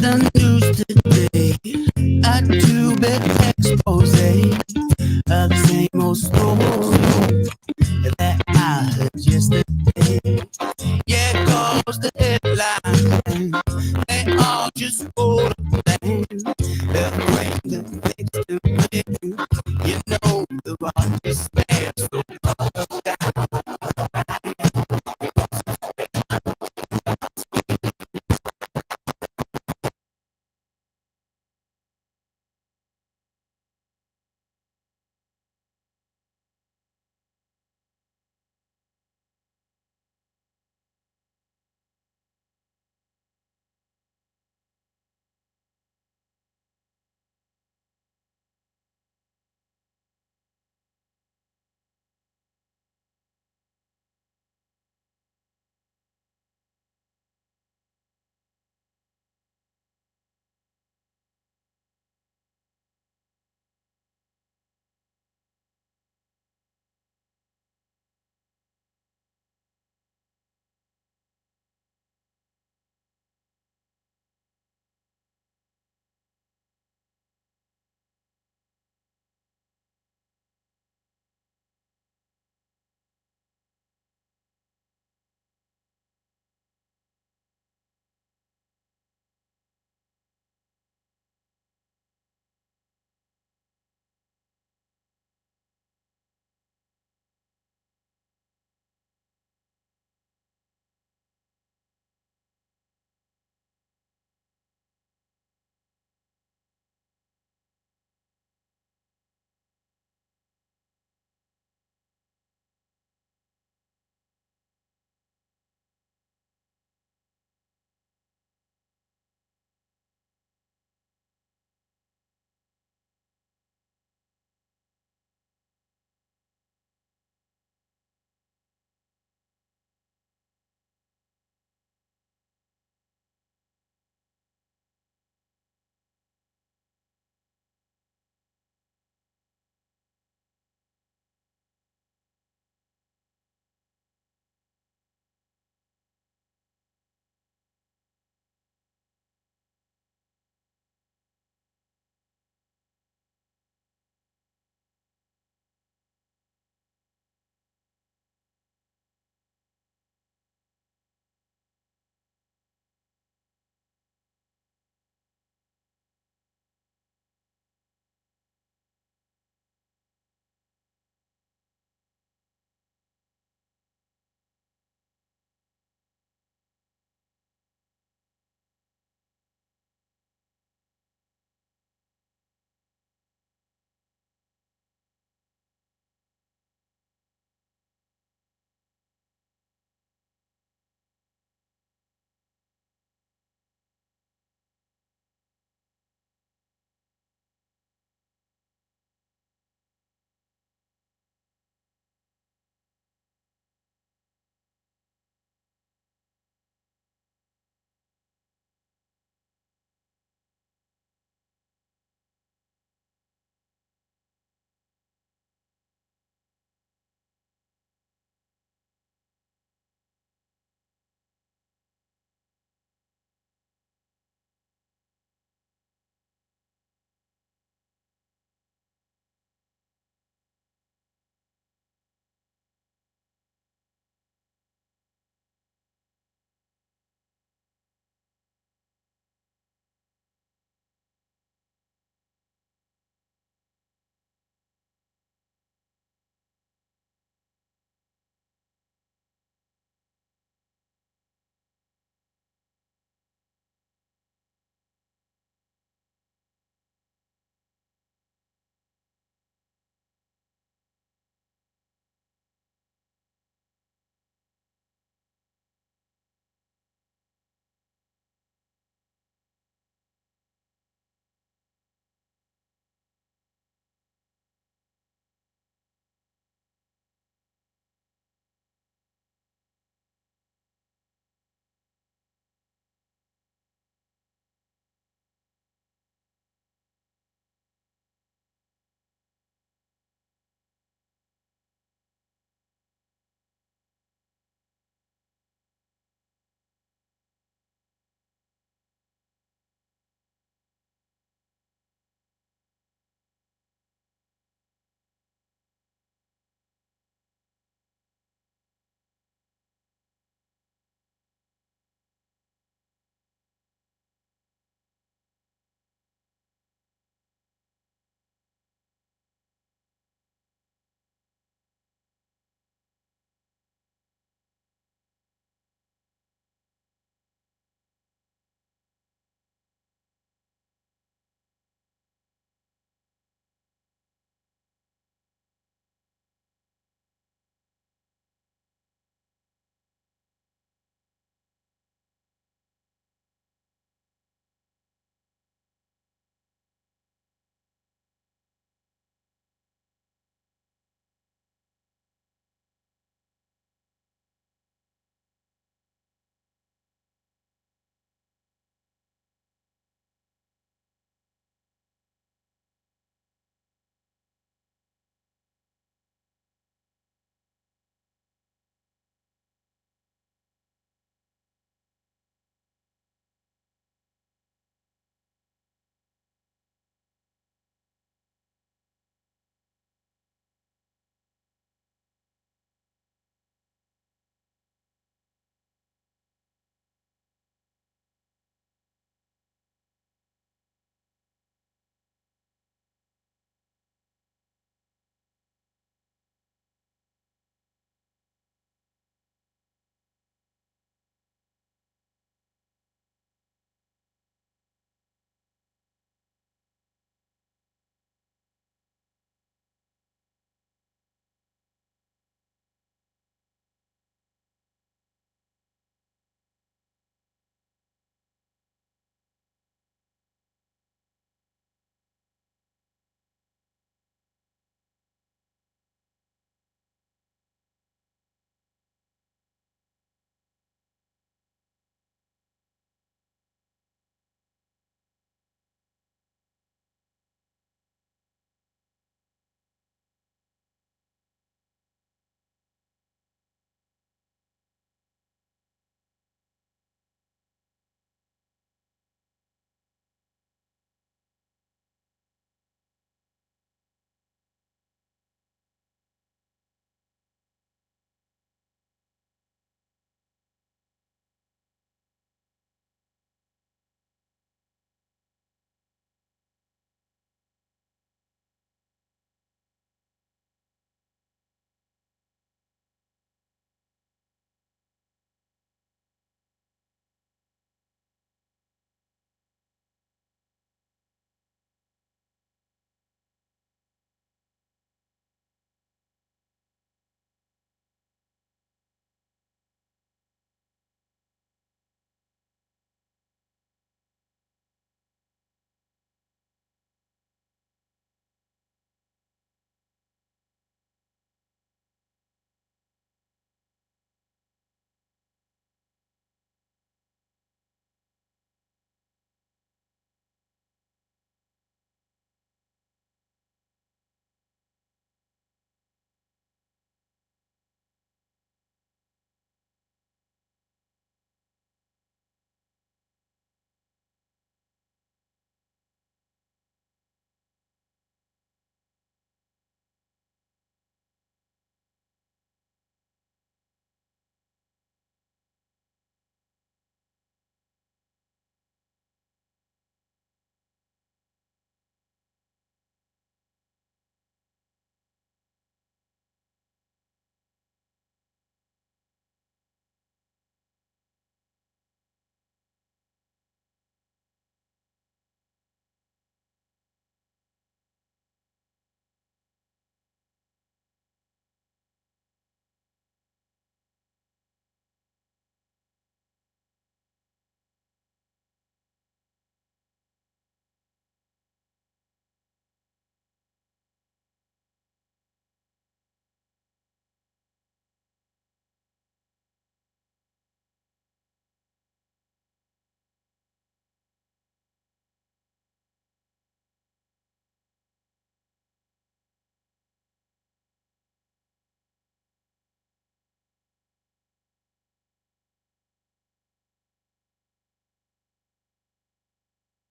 The news today, a two-bit expose of the same old story that I heard yesterday. Yeah, cause the headlines, they all just hold a thing. They'll bring the things to me. You know the rock despair.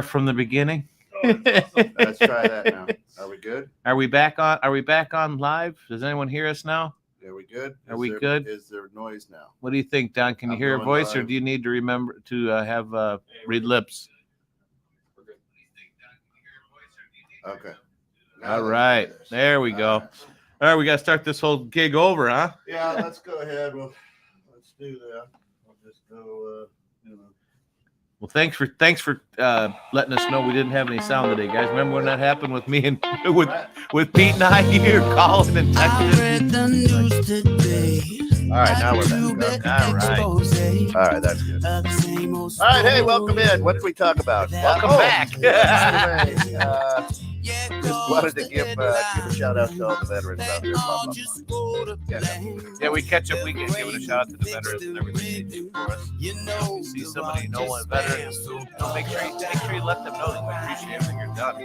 from the beginning. Let's try that now. Are we good? Are we back on? Are we back on live? Does anyone hear us now? Are we good? Are we good? Is there noise now? What do you think, Don? Can you hear a voice, or do you need to remember to have read lips? Okay. All right, there we go. All right, we got to start this whole gig over, huh? Yeah, let's go ahead. Let's do that. We'll just go. Well, thanks for letting us know we didn't have any sound today, guys. Remember when that happened with me and with Pete and I here calling and I texting? read the news today. All right, now we're back. All right. All right, that's good. All right, hey, welcome in. What did we talk about? Welcome back. Just wanted to give a shout out to all the veterans out there. Blah, blah, blah. Yeah, we catch up. We can give it a shout out to the veterans and everything they do for us. If you see somebody you know one veteran, make sure you let them know that we appreciate everything you're done.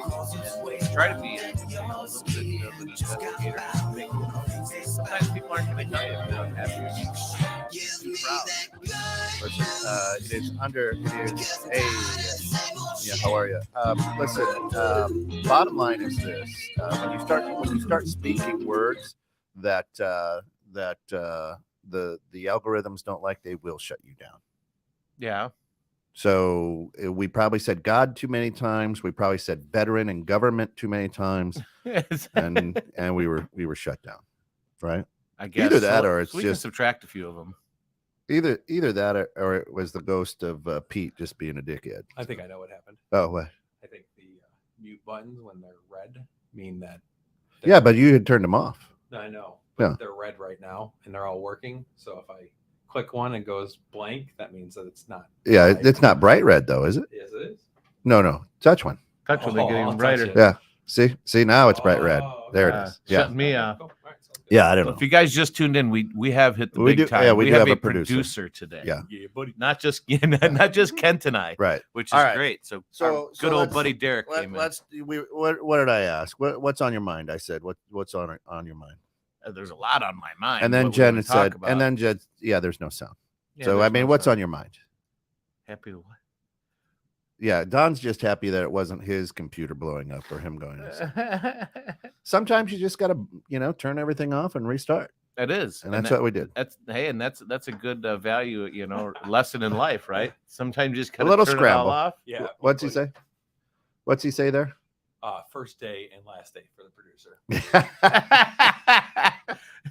And try to be a little bit of an investigator. Sometimes people aren't going to tell you if they're unhappy. Be proud. Listen, it is hey, yeah, how are you? Listen, bottom line is this: when you start speaking words that the algorithms don't like, they will shut you down. Yeah. So we probably said God too many times. We probably said veteran and government too many times, and we were shut down. Right? I guess either that or it's we just can subtract a few of them. Either that or it was the ghost of Pete just being a dickhead. I think I know what happened. Oh, what? I think the mute buttons when they're red mean that. Yeah, but you had turned them off. I know. Yeah. They're red right now and they're all working. So if I click one and goes blank, that means that it's not. Yeah, bright. it's not bright red though, is it? Yes, it is. No. Touch one. Touch when they get I'll even touch brighter. it. Yeah. See now it's bright red. There it is. Yeah. Shut me off. Cool. All right, sounds good. Yeah, I don't know. If you guys just tuned in, we have hit the We big do- time. yeah, we do have have a a producer. today. Yeah. Yeah, buddy. Not just Kent and I, Right. which is All right. great. So So- our so good old let's- buddy Derek came in. What did I ask? What's on your mind? I said what's on your mind? There's a lot on my mind. And then what we Jen wanna had talk said, about. and then Jen, yeah, there's no sound. Yeah, So there's I mean, no what's sound. on your mind? Happy what? Yeah, Don's just happy that it wasn't his computer blowing up or him going. Sometimes you just got to, turn everything off and restart. It is, And that's what we did. That's a good value, lesson in life, right? Sometimes you just kind A little of turn scramble. it all off. Yeah. What's he say? What's he say there? First day and last day for the producer.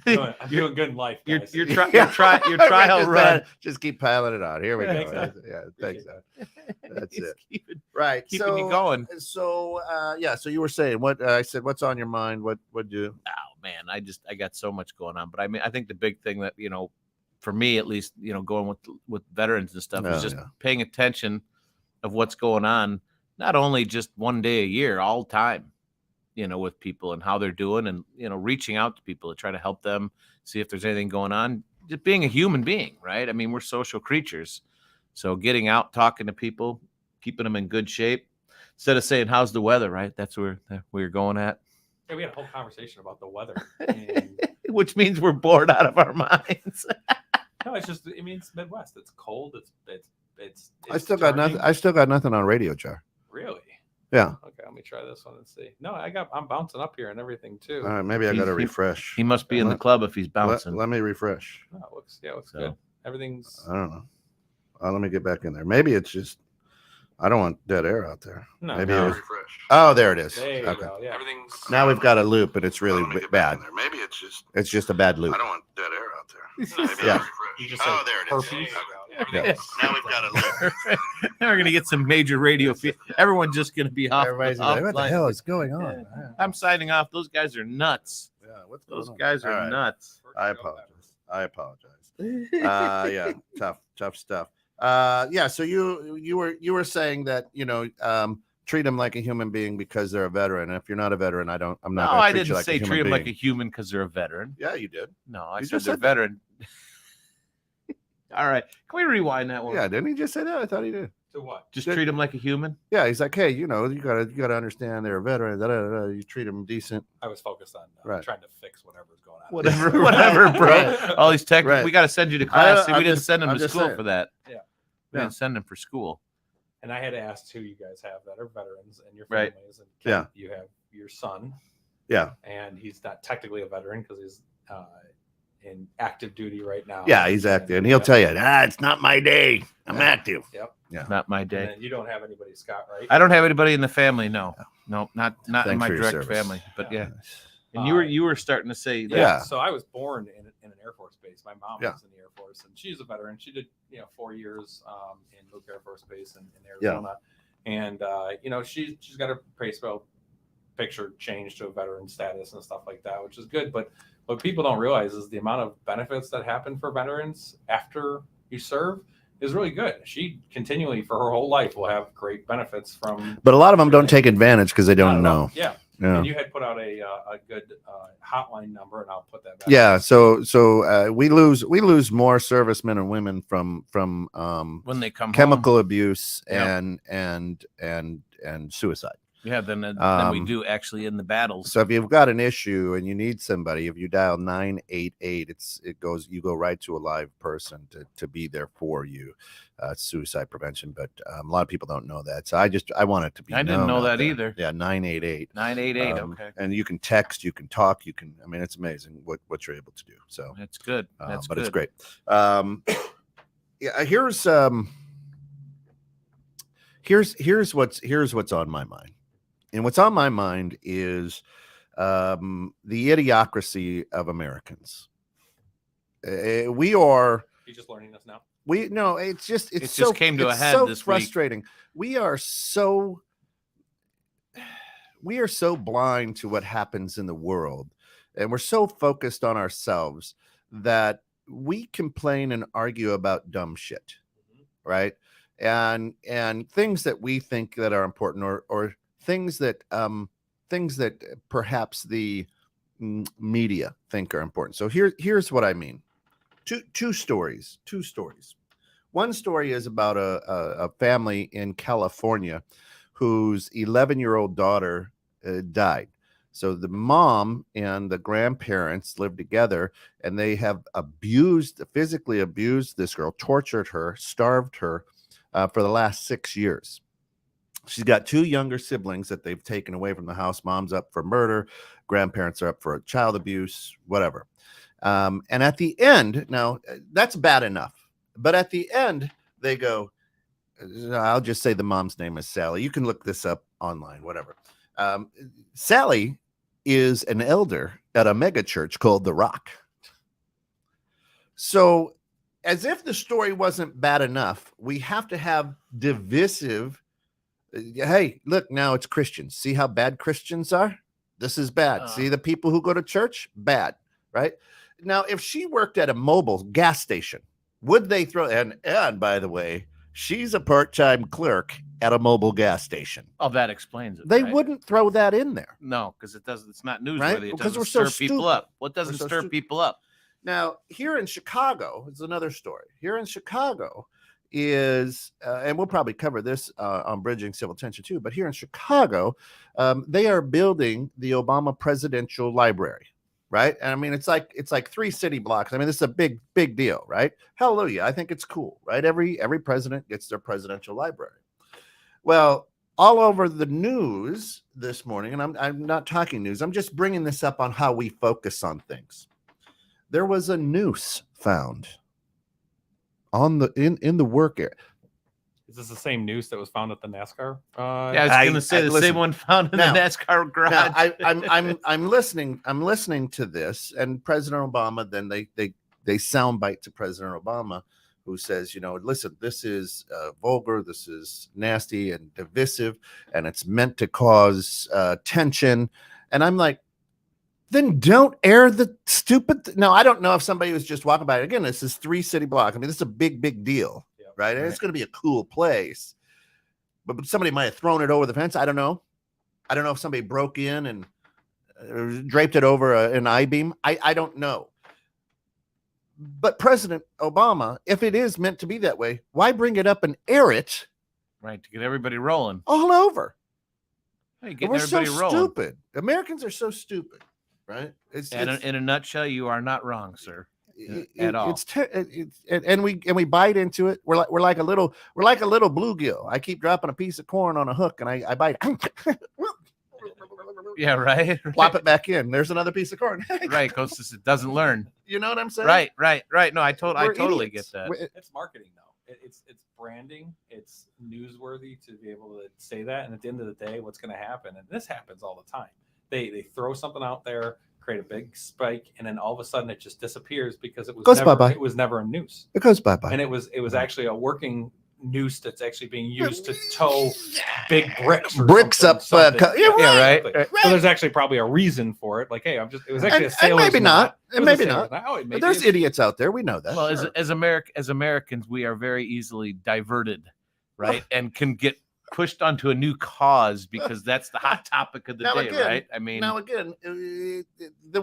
you're I'm doing good in life. Guys. your trial run. Just keep piling it on. Here we go. Thanks, man. Yeah, thanks. That's He's it. Right. keeping you going. So so you were saying what I said, what's on your mind? What would you? Oh man, I got so much going on. But I mean, I think the big thing that, for me at least, going with veterans and stuff is just paying attention of what's going on, not only just one day a year, all the time, with people and how they're doing and, reaching out to people to try to help them, see if there's anything going on, just being a human being, right? I mean, we're social creatures. So getting out, talking to people, keeping them in good shape instead of saying, how's the weather, right? That's where we're going at. Yeah, we had a whole conversation about the weather. And Which means we're bored out of our minds. no, it's Midwest. It's cold. It's I still got nothing. turning. I still got nothing on radio, Jar. Really? Yeah. Okay, let me try this one and see. No, I'm bouncing up here and everything too. All right. Maybe I got to refresh. He must be in the club if he's bouncing. Let me refresh. No, it looks So- good. Everything's I don't know. Let me get back in there. Maybe it's just I don't want dead air out there. no. Maybe no. it was. Oh, there it is. There you Okay. go. Yeah. Everything's Now we've got a loop, and it's really bad. Maybe it's It's just a bad loop. I don't want dead air out there. Maybe Yeah. I'll You refresh. just Oh, said there it is. herpes. Yeah. Now we've got a loop. Now we're gonna get some major radio feed. Everyone's just gonna be off. Everybody's off like, what the line. hell is going on? I'm signing off. Those guys are nuts. Yeah, what's going Those on? guys are All right. nuts. I apologize. Yeah, tough stuff. Yeah. So you were saying that treat them like a human being because they're a veteran. If you're not a veteran, I'm not. No, gonna I treat you didn't like say a human treat them like a being. human because they're a veteran. Yeah, you did. No, I You said just they're said that. veteran. All right, can we rewind that one? Yeah, didn't he just say that? I thought he did. To what? Just treat them like a human. Yeah, he's like, hey, you gotta understand they're a veteran. You treat them decent. I was focused on Right. trying to fix whatever's going on. Whatever, bro. Right. All these tech. Right. We got to send you to class. See, I'm we didn't just- send them I'm to just school saying. for that. Yeah. We didn't send them for school. And I had to ask who you guys have that are veterans and your Right. families. And Yeah. you have your son. Yeah. And he's not technically a veteran because he's in active duty right now. Yeah, he's active. And he'll tell you, it's not my day. I'm active. Yep. Yeah. Not my day. And then you don't have anybody, Scott, right? I don't have anybody in the family. No, not in Thanks my for your direct service. family. But yeah. Nice. And you were starting to say that. Yeah. So I was born in an Air Force base. My mom Yeah. was in the Air Force, and she's a veteran. She did 4 years in Luke Air Force Base in Arizona, and she's got her baseball picture changed to a veteran status and stuff like that, which is good. But what people don't realize is the amount of benefits that happen for veterans after you serve is really good. She continually for her whole life will have great benefits from. But a lot of them don't take advantage because they don't know. Yeah. Yeah. And you had put out a good hotline number, and I'll put that back. Yeah. So we lose more servicemen and women from When they come chemical home. abuse Yeah. and suicide. Yeah, than we do actually in the battles. So if you've got an issue and you need somebody, if you dial 988, you go right to a live person to be there for you. Suicide prevention, but a lot of people don't know that. So I want it to be. I didn't know that there. either. Yeah, 988. 988. Okay. And you can text, you can talk, you can. I mean, it's amazing what you're able to do. So That's good. That's but good. it's great. Yeah, here's what's on my mind. And what's on my mind is the idiocracy of Americans. We are. You're just learning this now. It's just came to a head so this frustrating. We are so blind to what happens in the world, and we're so focused on ourselves that we complain and argue about dumb shit, right? And things that we think that are important, or things that perhaps the media think are important. So here's what I mean. Two stories. One story is about a family in California whose 11-year-old daughter died. So the mom and the grandparents lived together, and they have physically abused this girl, tortured her, starved her for the last 6 years. She's got 2 younger siblings that they've taken away from the house. Mom's up for murder. Grandparents are up for child abuse, whatever. And at the end, now that's bad enough. But at the end, they go, I'll just say the mom's name is Sally. You can look this up online, whatever. Sally is an elder at a mega church called The Rock. So as if the story wasn't bad enough, we have to have divisive. Hey, look, now it's Christians. See how bad Christians are? This is bad. See the people who go to church? Bad, right? Now, if she worked at a mobile gas station, would they throw, and by the way, she's a part-time clerk at a mobile gas station. Oh, that explains it. They right? wouldn't throw that in there. No, because it's not newsworthy. Right? It Because doesn't we're so stir people stupid. up. What doesn't stir people up? Now, here in Chicago is another story. Here in Chicago is, and we'll probably cover this on Bridging Civil Tension too, but here in Chicago, they are building the Obama Presidential Library, right? And I mean, it's like 3 city blocks. I mean, this is a big deal, right? Hallelujah. I think it's cool, right? Every president gets their presidential library. Well, all over the news this morning, and I'm not talking news, I'm just bringing this up on how we focus on things. There was a noose found on the in the work area. Is this the same noose that was found at the NASCAR? Yeah, I was going to say the same one found in the NASCAR garage. Now, I'm listening to this, and President Obama. Then they soundbite to President Obama, who says, listen, this is vulgar, this is nasty and divisive, and it's meant to cause tension. And I'm like, then don't air the stupid. Now, I don't know if somebody was just walking by. Again, this is 3 city block. I mean, this is a big deal, right? And it's going to be a cool place. But somebody might have thrown it over the fence. I don't know. I don't know if somebody broke in and draped it over an I-beam. I don't know. But President Obama, if it is meant to be that way, why bring it up and air it? Right, to get everybody rolling. All over. Hey, we're so rolling. Stupid. Americans are so stupid. Right? In a nutshell, you are not wrong, sir. at all. And we bite into it. We're like a little bluegill. I keep dropping a piece of corn on a hook, and I bite. Yeah, right. Plop it back in. There's another piece of corn. Right, because it doesn't learn. You know what I'm saying? Right. No, I totally idiots. get that. It's marketing though. It's branding. It's newsworthy to be able to say that. And at the end of the day, what's going to happen? And this happens all the time. They throw something out there, create a big spike, and then all of a sudden it just disappears because it was never a noose. It goes bye-bye. And it was actually a working noose that's actually being used to tow big bricks up. Right. So there's actually probably a reason for it. Like, hey, it was actually a sailor's maybe not. knot. Maybe not. But there's idiots out there. We know that. Well, as Americans, we are very easily diverted, right? And can get pushed onto a new cause because that's the hot topic of the day, again, right? I mean, now again, the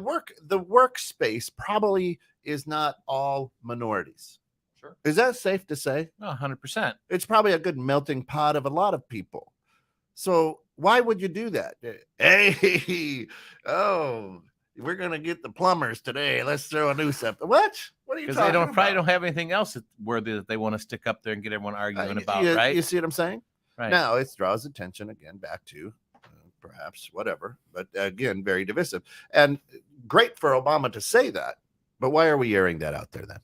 workspace probably is not all minorities. Sure. Is that safe to say? 100%. It's probably a good melting pot of a lot of people. So why would you do that? Hey, we're gonna get the plumbers today. Let's throw a noose up. What? What are you talking about? Because they probably don't have anything else worthy that they want to stick up there and get everyone arguing about, right? You see what I'm saying? Right. Now it draws attention again back to perhaps whatever, but again, very divisive. And great for Obama to say that, but why are we airing that out there then?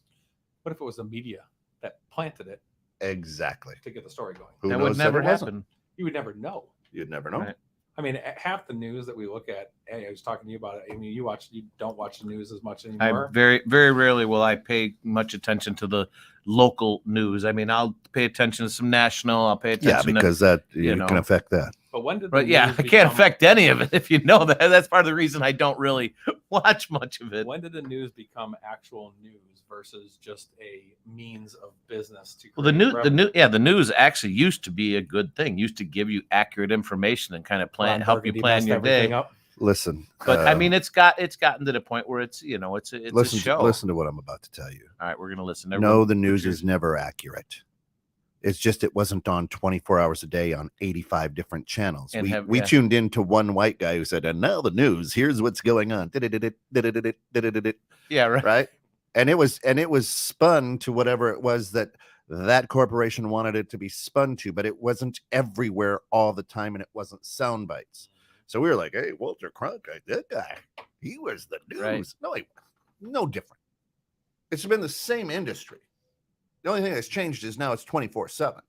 What if it was the media that planted it? Exactly. To get the story going. That would never happen. You would never know. You'd never know. Right. I mean, half the news that we look at, hey, I was talking to you about it. I mean, you don't watch the news as much anymore. Very, very rarely will I pay much attention to the local news. I mean, I'll pay attention to some national. I'll pay attention. Yeah, because that can affect that. But when did? But yeah, I can't affect any of it if you know that. That's part of the reason I don't really watch much of it. When did the news become actual news versus just a means of business to? Well, the news actually used to be a good thing. Used to give you accurate information and kind of help you plan your day. Listen, but I mean, it's gotten to the point where it's a show. Listen to what I'm about to tell you. All right, we're gonna listen. No, the news is never accurate. It's just it wasn't on 24 hours a day on 85 different channels. We tuned in to one white guy who said, "And now the news. Here's what's going on." Yeah, right. And it was spun to whatever it was that corporation wanted it to be spun to, but it wasn't everywhere all the time, and it wasn't sound bites. So we were like, "Hey, Walter Cronkite, that guy, he was the news." Right. No different. It's been the same industry. The only thing that's changed is now it's 24/7.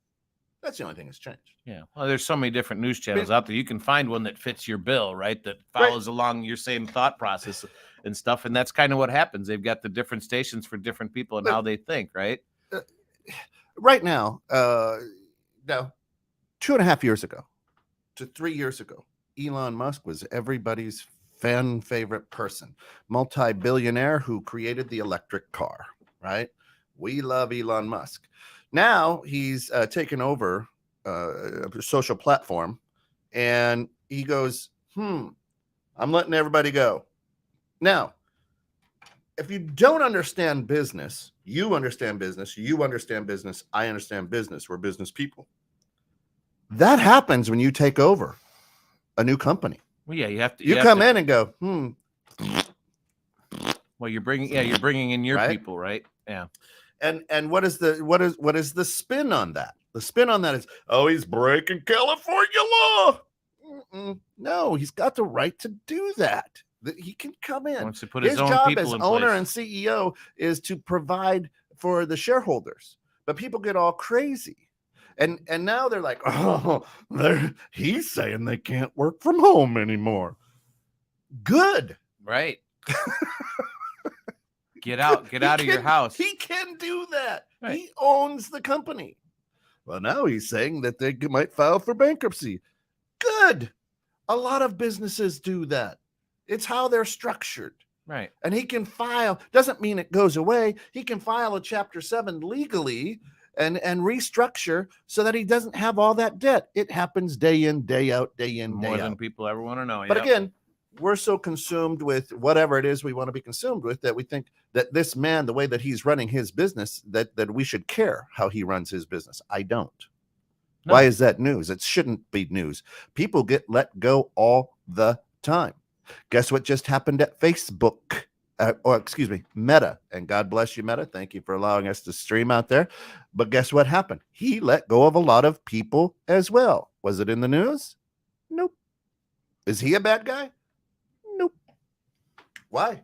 That's the only thing that's changed. Yeah. Well, there's so many different news channels out there. You can find one that fits your bill, right? That follows along your same thought process and stuff. And that's kind of what happens. They've got the different stations for different people and how they think, right? Right now, 2.5 years ago to 3 years ago, Elon Musk was everybody's fan favorite person, multi-billionaire who created the electric car, right? We love Elon Musk. Now he's taken over a social platform, and he goes, I'm letting everybody go. Now, if you don't understand business, you understand business, I understand business. We're business people. That happens when you take over a new company. Well, yeah, you have to. You come in and go, Well, you're bringing in your people, right? Yeah. And what is the spin on that? The spin on that is, he's breaking California law. No, he's got the right to do that. He can come in. Wants to put his own job people as in owner place. and CEO is to provide for the shareholders. But people get all crazy. And now they're like, he's saying they can't work from home anymore. Good. Right. Get out of your house. He can do that. Right. He owns the company. Well, now he's saying that they might file for bankruptcy. Good. A lot of businesses do that. It's how they're structured. Right. And he can file, doesn't mean it goes away. He can file a Chapter 7 legally and restructure so that he doesn't have all that debt. It happens day in, day out, day in, day out. More than people ever want to know. But again, we're so consumed with whatever it is we want to be consumed with that we think that this man, the way that he's running his business, that we should care how he runs his business. I don't. No. Why is that news? It shouldn't be news. People get let go all the time. Guess what just happened at Facebook excuse me, Meta. And God bless you, Meta. Thank you for allowing us to stream out there. But guess what happened? He let go of a lot of people as well. Was it in the news? Nope. Is he a bad guy? Nope. Why?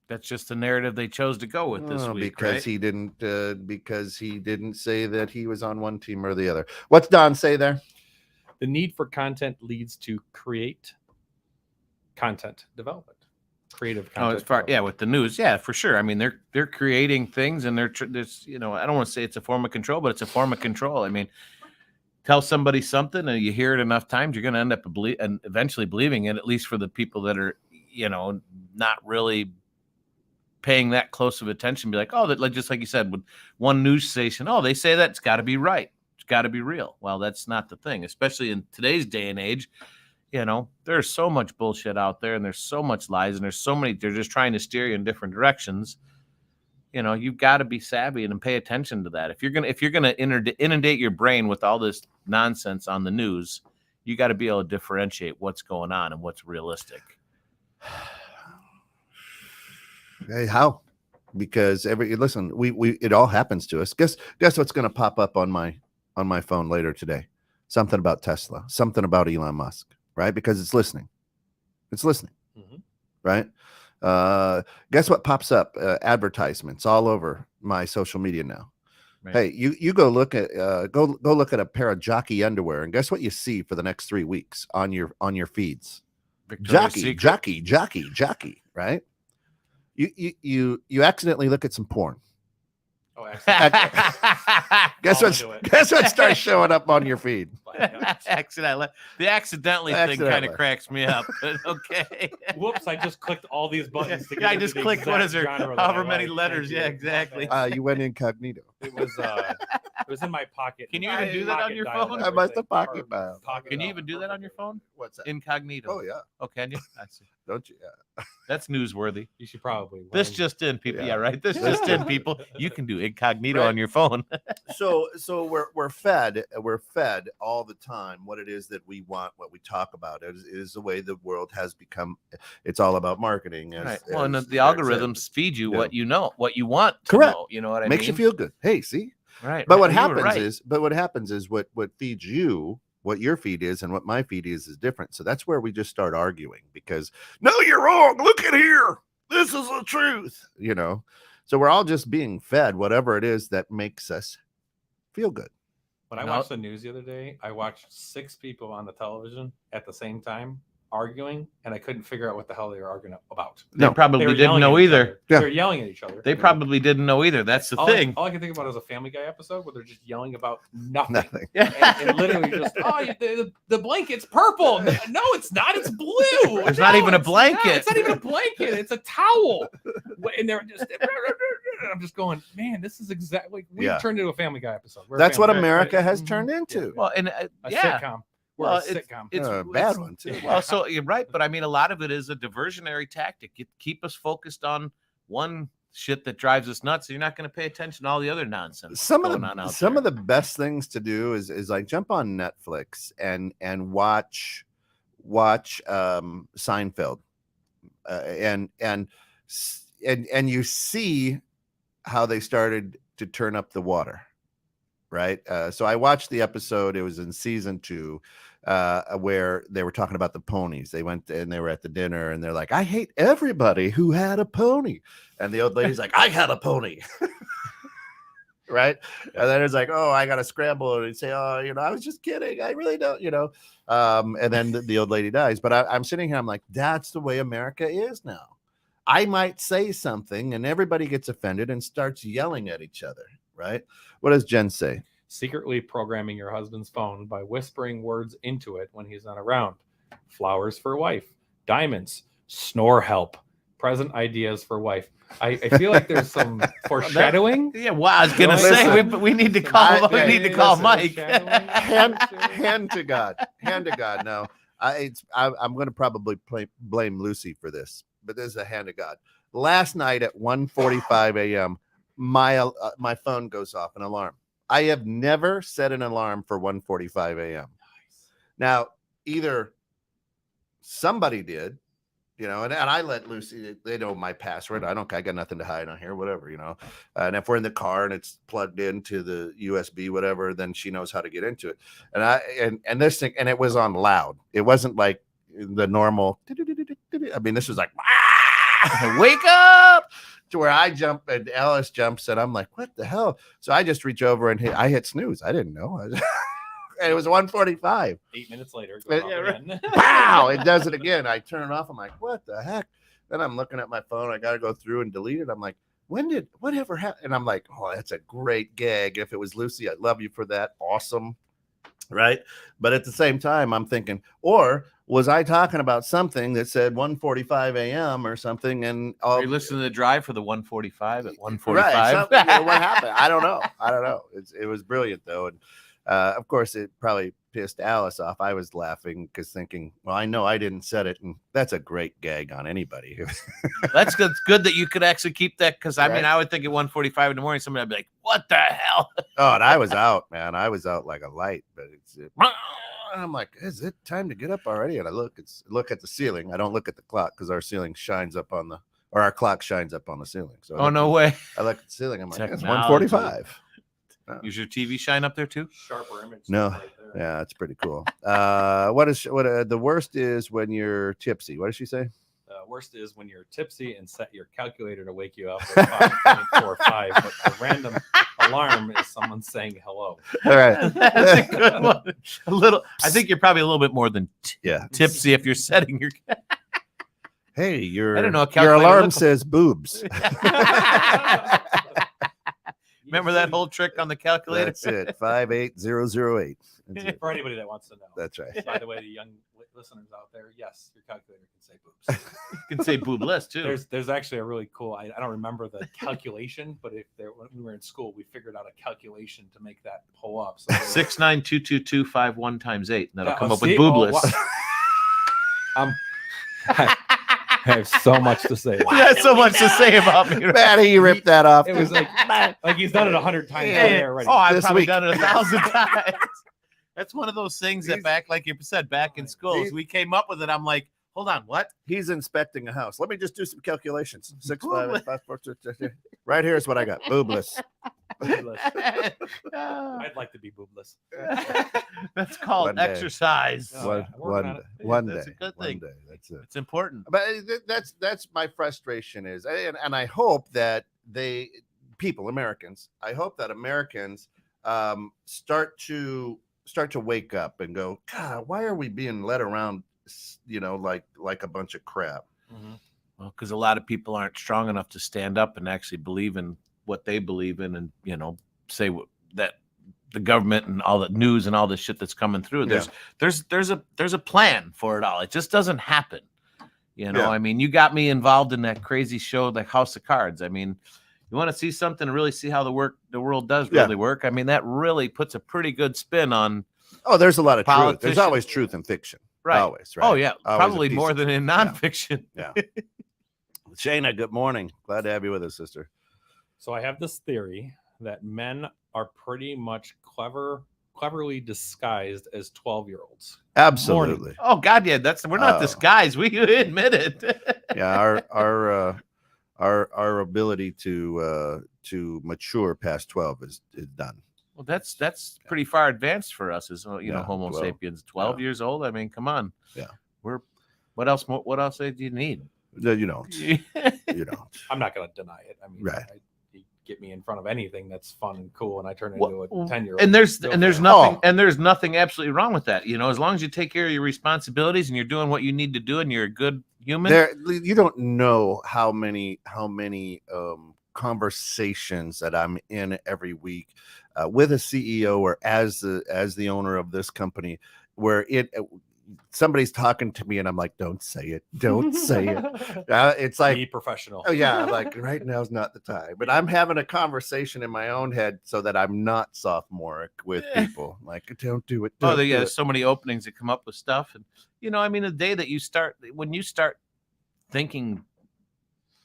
That's just the narrative they chose to go with this week, because right? he didn't say that he was on one team or the other. What's Don say there? The need for content leads to create content development, creative content. With the news, yeah, for sure. I mean, they're creating things, and there's I don't want to say it's a form of control, but it's a form of control. I mean, tell somebody something, and you hear it enough times, you're going to end up eventually believing it. At least for the people that are not really paying that close of attention, be like, oh, that, just like you said, with one news station, oh, they say that, it's got to be right, it's got to be real. Well, that's not the thing, especially in today's day and age. There's so much bullshit out there, and there's so much lies, and there's so many, they're just trying to steer you in different directions. You've got to be savvy and pay attention to that. If you're gonna inundate your brain with all this nonsense on the news, you got to be able to differentiate what's going on and what's realistic. Hey, how? Because it all happens to us. Guess what's going to pop up on my phone later today? Something about Tesla, something about Elon Musk, right? Because it's listening. Mm-hmm. Right? Guess what pops up? Advertisements all over my social media now. Right. Hey, you go look at go look at a pair of jockey underwear, and guess what you see for the next 3 weeks on your feeds? Jockey, right? You accidentally look at some porn. Oh, guess what starts showing up on your feed? The accidentally thing kind of cracks me up. But okay. Whoops! I just clicked all these buttons. I just clicked. What is there? However many letters? Yeah, exactly. You went incognito. It was in my pocket. Can you even do that on your phone? I must have pocket dial. Can you even do that on your phone? What's that? Incognito. Oh yeah. Oh, can you? Don't you? Yeah. That's newsworthy. You should probably. This just in, people. Yeah, right. This just in, people. You can do incognito on your phone. So we're fed all the time what it is that we want, what we talk about. It is the way the world has become. It's all about marketing. Right. Well, and the algorithms feed you what you know, what you want to know. You know what I mean? Makes you feel good. Hey, see? Right. But what happens is what feeds you, what your feed is and what my feed is different. So that's where we just start arguing because no, you're wrong. Look at here. This is the truth. So we're all just being fed whatever it is that makes us feel good. When I watched the news the other day, I watched 6 people on the television at the same time arguing, and I couldn't figure out what the hell they were arguing about. They probably didn't know either. Yeah. They're yelling at each other. They probably didn't know either. That's the thing. All I can think about is a Family Guy episode where they're just yelling about nothing. Yeah. And literally just, the blanket's purple. No, it's not. It's blue. There's not even a blanket. It's not even a blanket. It's a towel. And they're just, I'm just going, man, this is exactly, we've turned into a Family Guy episode. That's what America has turned into. Well, and a sitcom. Well, it's a bad one too. Well, so you're right, but I mean, a lot of it is a diversionary tactic. Keep us focused on one shit that drives us nuts. So you're not going to pay attention to all the other nonsense. Some of the best things to do is like jump on Netflix and watch Seinfeld, and you see how they started to turn up the water. Right. So I watched the episode. It was in season 2, where they were talking about the ponies. They went and they were at the dinner and they're like, I hate everybody who had a pony. And the old lady's like, I had a pony. Right. And then it's like, oh, I got to scramble and say, oh, I was just kidding. I really don't, and then the old lady dies. But I'm sitting here. I'm like, that's the way America is now. I might say something and everybody gets offended and starts yelling at each other. Right. What does Jen say? Secretly programming your husband's phone by whispering words into it when he's not around. Flowers for wife, diamonds, snore help, present ideas for wife. I feel like there's some foreshadowing. Well, I was gonna say we need to call Mike. Hand to God. No, I'm gonna probably blame Lucy for this, but this is a hand of God. Last night at 1:45 a.m. my phone goes off, an alarm. I have never set an alarm for 1:45 a.m. Now, either somebody did you know, and I let Lucy, they know my password. I got nothing to hide on here, whatever, you know. And if we're in the car and it's plugged into the USB, whatever, then she knows how to get into it. And this thing, and it was on loud. It wasn't like the normal. I mean, this was like, wake up, to where I jump and Alice jumps and I'm like, what the hell? So I just reach over and I hit snooze. I didn't know. And it was 1:45. 8 minutes later, Wow, it does it again. I turn it off. I'm like, what the heck? Then I'm looking at my phone. I got to go through and delete it. I'm like, whatever happened? And I'm like, oh, that's a great gag. If it was Lucy, I love you for that. Awesome. Right. But at the same time, I'm thinking, or was I talking about something that said 1:45 a.m. or something? And are you listening to the drive for the 1:45 at 1:45? Right, what happened? I don't know. It was brilliant though. And of course, it probably pissed Alice off. I was laughing because thinking, well, I know I didn't set it. And that's a great gag on anybody. That's good. It's good that you could actually keep that. Because I mean, I would think at 1:45 in the morning, somebody would be like, what the hell? Oh, and I was out, man. I was out like a light. But I'm like, is it time to get up already? And I look at the ceiling. I don't look at the clock because our ceiling shines up on our clock shines up on the ceiling. So no way. I look at the ceiling. I'm like, it's Technology. 1:45. Is your TV shine up there too? Sharper image. No. Right there. Yeah, it's pretty cool. The worst is when you're tipsy. What did she say? Worst is when you're tipsy and set your calculator to wake you up at 5:45, but the random alarm is someone saying hello. All right. That's a good one. A little. I think you're probably a little bit more than tipsy if you're setting your. Hey, I don't know. Your alarm says boobs. Remember that whole trick on the calculator? That's it. 58008. For anybody that wants to know. That's right. By the way, the young listeners out there, yes, your calculator can say boobs. You can say boobless too. There's actually a really cool. I don't remember the calculation, but when we were in school, we figured out a calculation to make that pull up. So 6922251 times 8. That'll come up with boobless. Wow. I have so much to say. You have so much to say about me. Maddie, you ripped that off. It was like he's done it 100 times already. Oh, I've probably done it 1,000 times. That's one of those things that like you said, back in schools, we came up with it. I'm like, hold on, what? He's inspecting a house. Let me just do some calculations. 6, 5, 8, 5, 4, 3, 2. Right here is what I got. Boobless. I'd like to be boobless. That's called exercise. One day. That's a good thing. One day. That's it. It's important. But that's my frustration is, and I hope that Americans, I hope that Americans start to wake up and go, God, why are we being led around, like a bunch of crap? Mm-hmm. Well, because a lot of people aren't strong enough to stand up and actually believe in what they believe in, and say that the government and all the news and all this shit that's coming through. There's a plan for it all. It just doesn't happen. I mean, you got me involved in that crazy show, like House of Cards. I mean, you want to see something and really see how the world does really work. I mean, that really puts a pretty good spin on. Oh, there's a lot of truth. There's always truth in fiction. Right. Always, right? Oh, yeah. Always probably more than in nonfiction. Yeah. Shayna, good morning. Glad to have you with us, sister. So I have this theory that men are pretty much cleverly disguised as 12-year-olds. Absolutely. Morning. Oh God, yeah. We're not disguised. We admit it. Yeah, our ability to mature past 12 is done. Well, that's pretty far advanced for us as Homo 12. sapiens. 12 years old. I mean, come on. Yeah. What else do you need? You don't. You don't. I'm not going to deny it. I mean, right. You get me in front of anything that's fun and cool, and I turn into a 10-year-old. And there's nothing absolutely wrong with that. As long as you take care of your responsibilities and you're doing what you need to do, and you're a good human. You don't know how many conversations that I'm in every week with a CEO or as the owner of this company, where somebody's talking to me and I'm like, don't say it. It's like, be professional. Oh yeah. Like right now's not the time, but I'm having a conversation in my own head so that I'm not sophomoric with people. Like, don't do it. There's so many openings that come up with stuff. And, I mean, the day that when you start thinking,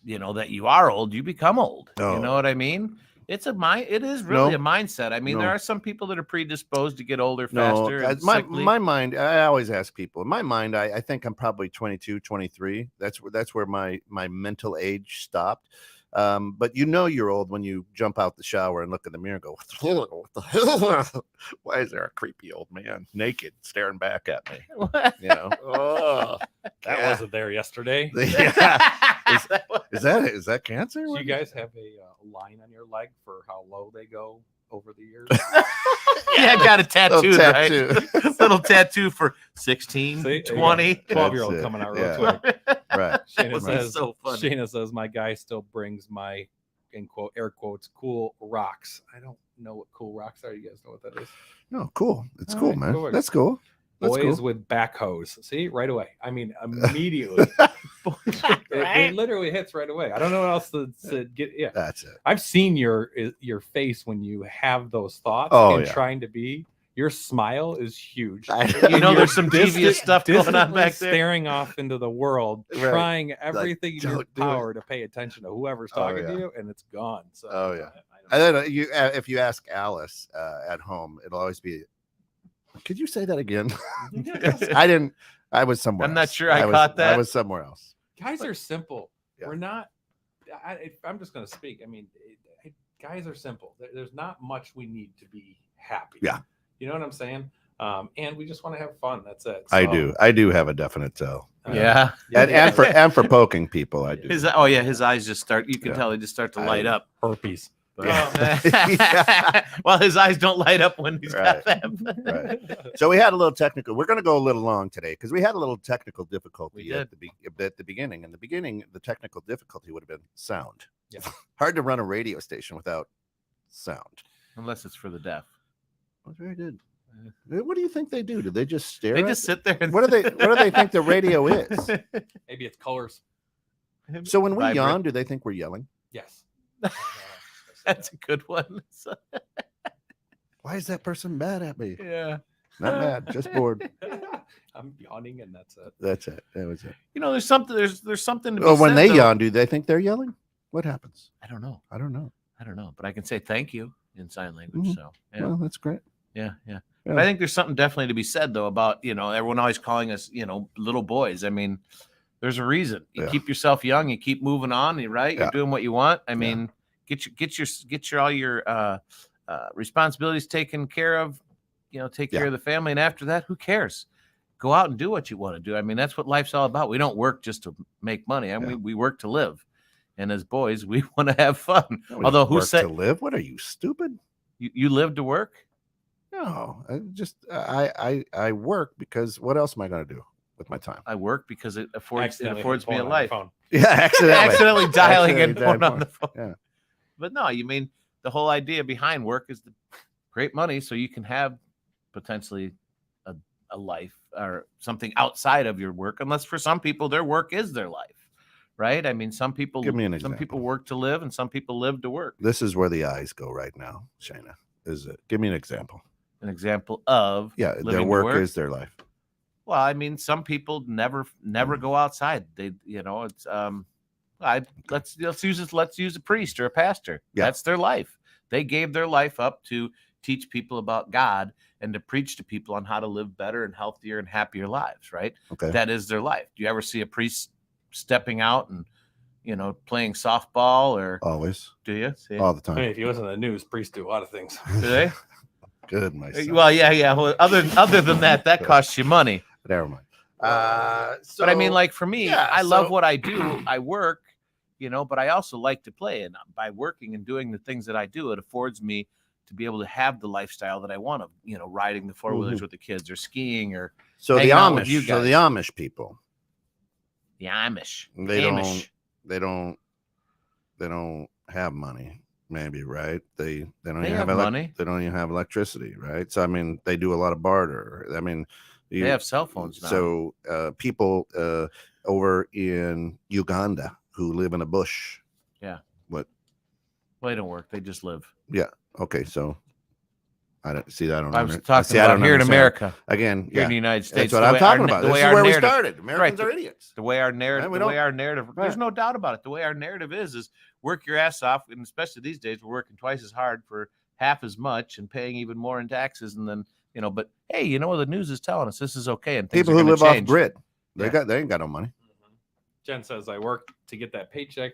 that you are old, you become old. You know what I mean? It is really No. a mindset. I mean, there No. are some people that are predisposed to get older No, faster. And my sickly. mind. I always ask people. In my mind, I think I'm probably 22, 23. That's where my mental age stopped. But you're old when you jump out the shower and look in the mirror and go, what the hell? Why is there a creepy old man naked staring back at me? What? Oh, That wasn't there yesterday. Is that cancer? Do you guys have a line on your leg for how low they go over the years? Yeah, I got a tattoo, Little tattoo. right? Little tattoo for 16, See, 20. 12-year-old That's it. coming out Yeah. real quick. Right. Shayna was says, so funny. Shayna says, my guy still brings my, in quote, air quotes, cool rocks. I don't know what cool rocks are. You guys know what that is? No, cool. It's All cool, right, man. cool. That's cool. That's Boys cool. with backhoes. See, right away. I mean, immediately. It literally hits right away. I don't know what else to get. Yeah. That's it. I've seen your face when you have those thoughts Oh, and yeah. trying to be. Your smile is huge. You know, there's some devious stuff going on Distantly back there. staring off into the world, Right. trying everything in your don't do it. power to pay attention to whoever's talking to yeah. you, and it's gone. So, Oh, yeah. I And don't then if you ask Alice at home, it'll always be, could you say that again? I didn't. I was somewhere. I'm not else. sure I was, caught that. I was somewhere else. guys are simple. Yeah. We're not. I'm just going to speak. I mean, guys are simple. There's not much we need to be happy. Yeah. You know what I'm saying? And we just want to have fun. That's it. I So, do have a definite tell. Yeah. And for poking people, I do. His eyes just start. You can Yeah. tell they just start to light up. herpes. But, Yeah. well, his eyes don't light up when he's got them. Right. So we had a little technical. We're going to go a little long today because we had a little technical difficulty We at the beginning. In the beginning, the technical difficulty would have been sound. Yeah. Hard to run a radio station without sound. Unless it's for the deaf. That's very good. What do you think they do? Do they just stare? They at just sit there and What do they think the radio is? Maybe it's colors. So when we Vibrate. yawn, do they think we're yelling? Yes. That's a good one. Why is that person mad at me? Yeah. Not mad, just bored. I'm yawning, and that's it. That's it. That was it. You know, there's something to be Oh, when said, they though. yawn, do they think they're yelling? What happens? I don't know. I don't know. But I can say thank you in sign language. Mhm. So yeah. Well, that's great. Yeah. Yeah. But I think there's something definitely to be said though about, everyone always calling us, little boys. I mean, there's a reason. You Yeah. keep yourself young, you keep moving on, right? You're Yeah. doing what you want. I mean, get your all your responsibilities taken care of, take care Yeah. of the family, and after that, who cares? Go out and do what you want to do. I mean, that's what life's all about. We don't work just to make money. I mean, we work to live. And as boys, we want to have fun. No, we Although who work said to live? What are you, stupid? you live to work? No, I work because what else am I going to do with my time? I work because it affords Accidentally me hit phone a on your life. phone. Yeah, Accidentally dialing in Accidentally phone on the phone. Yeah. But no, you mean the whole idea behind work is to create money so you can have potentially a life or something outside of your work. Unless for some people their work is their life, right? I mean, some people Give me an some people example. work to live and some people live to work. This is where the eyes go right now, Shayna. Is it? Give me an example. An example of Yeah, living their to work is their life. Well, I mean, some people never go outside. They, it's let's use a priest or a pastor. Yeah. That's their life. They gave their life up to teach people about God and to preach to people on how to live better and healthier and happier lives, right? Okay. That is their life. Do you ever see a priest stepping out and, playing softball or Always. do you? See? All the I mean, time. if you listen to the news, priests do a lot of things. Do they? Good, my son. Well, yeah. Well, other than that costs you money. Never mind. But I mean, like for me, yeah, I love so- what I do. I work, but I also like to play. And by working and doing the things that I do, it affords me to be able to have the lifestyle that I want to, riding the four wheelers with the kids or skiing or So the hanging out with Amish, you so the guys. Amish people, the Amish. they Amish. don't have money. Maybe, right? They don't They even have have money. They don't even have electricity, right? So I mean, they do a lot of barter. I mean, They have cell phones now. So people over in Uganda who live in a bush. Yeah. What? Well, they don't work. They just live. Yeah. Okay. So I don't see that. I was talking about here in America. Again, Here in the United States. that's what I'm talking about. The This way is our where we narrative, started. Americans are idiots. The way our narrative, Right, there's no doubt about it. The way our narrative is work your ass off, and especially these days, we're working twice as hard for half as much and paying even more in taxes. And then, but hey, the news is telling us this is okay. And people who live off grid, they ain't got no money. Jen says, I worked to get that paycheck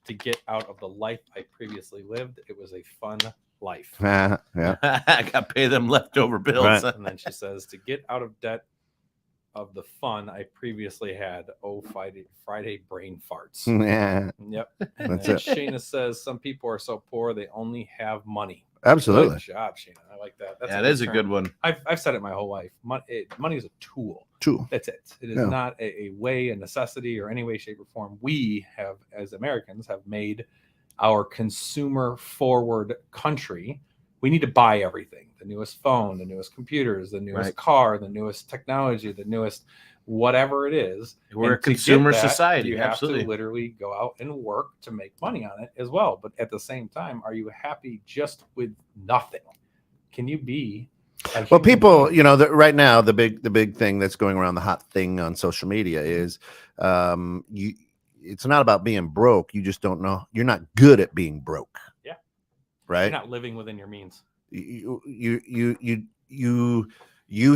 to get out of the life I previously lived. It was a fun life. Yeah. I got to pay them leftover bills. Right. And then she says, to get out of debt of the fun I previously had. Oh, Friday brain farts. Yeah. Yep. That's And it. Shayna says, some people are so poor they only have money. Absolutely. Good job, Shayna. I like that. That is a good one. I've said it my whole life. Money is a tool. Tool. That's it. It is Yeah. not a way, a necessity, or any way, shape, or form. We have, as Americans, have made our consumer forward country. We need to buy everything: the newest phone, the newest computers, the newest car, the newest technology, the newest whatever it is. We're And a to get consumer that, society. You have Absolutely. to literally go out and work to make money on it as well. But at the same time, are you happy just with nothing? Can you be? Well, people, right now, the big thing that's going around, the hot thing on social media is, it's not about being broke. You just don't know. You're not good at being broke. Yeah. Right. You're not living within your means. You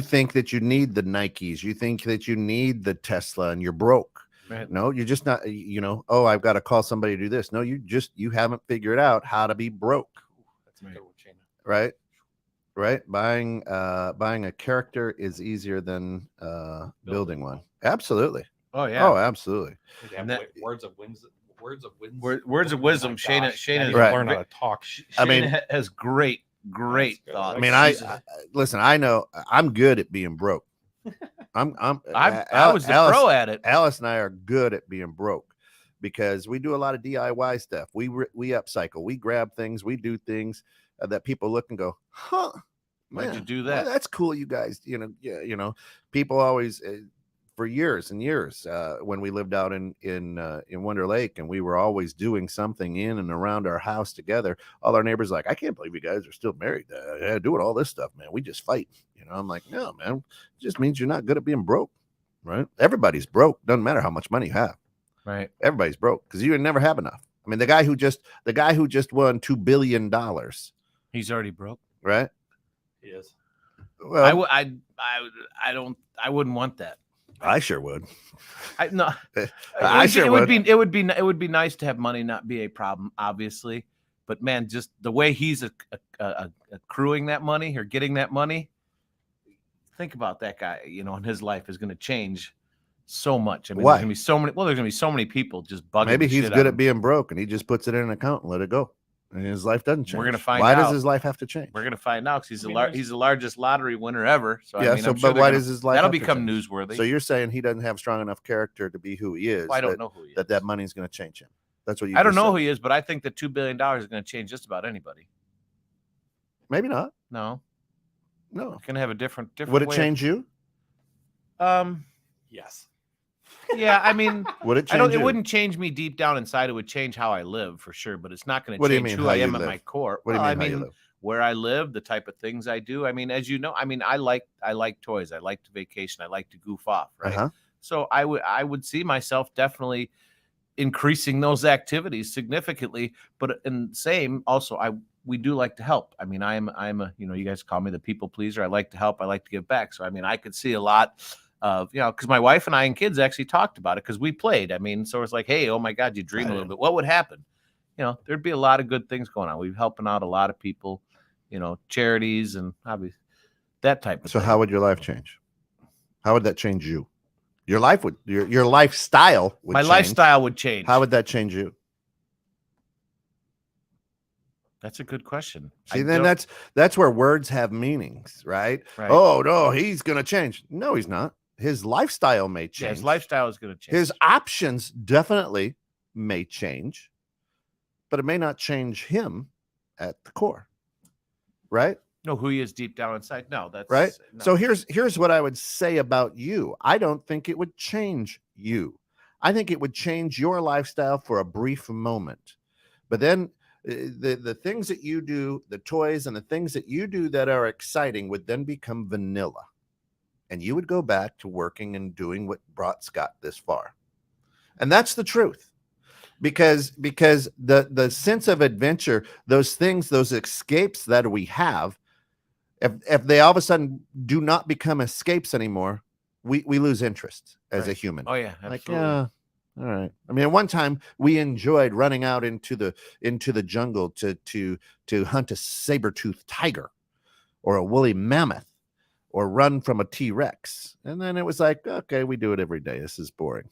think that you need the Nikes. You think that you need the Tesla, and you're broke. Right. No, you're just not. Oh, I've got to call somebody to do this. No, you haven't figured out how to be broke. That's a good one, Shayna. Right. Buying a character is easier than building one. Absolutely. Oh yeah. Oh, absolutely. And that, words of wisdom. Words of wisdom. Shayna Right. learn how to talk. Shayna has great thoughts. I mean, I listen. I know I'm good at being broke. I was the pro at it. Alice and I are good at being broke because we do a lot of DIY stuff. We upcycle. We grab things. We do things that people look and go, huh? Why'd you do Well, that? that's cool, you guys. People always for years and years when we lived out in Wonder Lake, and we were always doing something in and around our house together. All our neighbors like, I can't believe you guys are still married, doing all this stuff, man. We just fight. I'm like, no, man. It just means you're not good at being broke, right? Everybody's broke. Doesn't matter how much money you have. Right. Everybody's broke because you never have enough. I mean, the guy who just won $2 billion, he's already broke. right? He is. Well, I wouldn't want that. I sure would. No, It would be nice to have money not be a problem, obviously. But man, just the way he's accruing that money or getting that money, think about that guy. And his life is going to change so much. I mean, Why? there's going to be so many. Well, there's going to be so many people just bugging. Maybe the he's shit good out at of being broke, and he just puts it in an account and let it go, and his life doesn't change. We're gonna find Why out. does his life have to change? We're going to find out because I mean, he's the largest lottery winner ever. So Yeah. I mean, I'm sure But why they're does his life that'll have to become change? newsworthy? So you're saying he doesn't have strong enough character to be who he is? Well, I don't know who he is. That money's going to change him. That's what you. I don't just know said. who he is, but I think that $2 billion is going to change just about anybody. Maybe not. No, No. it's going to have a different. Would it way change you? Yes. Yeah, I mean, Would it change you? It wouldn't change me deep down inside. It would change how I live for sure, but it's not going to What do you change mean, who how I you am at live? my core. What do you Well, mean? How you live? Where I live, the type of things I do. I mean, as you know, I like toys. I like to vacation. I like to goof off, right? Uh-huh. So I would see myself definitely increasing those activities significantly. But in the same, also we do like to help. I mean, I'm a you guys call me the people pleaser. I like to help. I like to give back. So I mean, I could see a lot of because my wife and I and kids actually talked about it because we played. I mean, so it's like, hey, oh my God, you dream a little bit. What would happen? There'd be a lot of good things going on. We're helping out a lot of people, charities and obviously that type of So thing. how would your life change? How would that change you? Your life would your lifestyle would my change. lifestyle would change. How would that change you? That's a good question. See, then that's where words have meanings, right? Right. Oh no, he's gonna change. No, he's not. His lifestyle may change. Yeah, his lifestyle is going to change. His options definitely may change, but it may not change him at the core, right? No, who he is deep down inside. No, that's Right. no. So here's what I would say about you. I don't think it would change you. I think it would change your lifestyle for a brief moment, but then The things that you do, the toys and the things that you do that are exciting would then become vanilla. And you would go back to working and doing what brought Scott this far. And that's the truth. Because the sense of adventure, those things, those escapes that we have, if they all of a sudden do not become escapes anymore, we lose interest as a human. Oh yeah, absolutely. Like, yeah, all right. I mean, at one time we enjoyed running out into the jungle to hunt a saber-toothed tiger or a woolly mammoth or run from a T-Rex. And then it was like, okay, we do it every day. This is boring.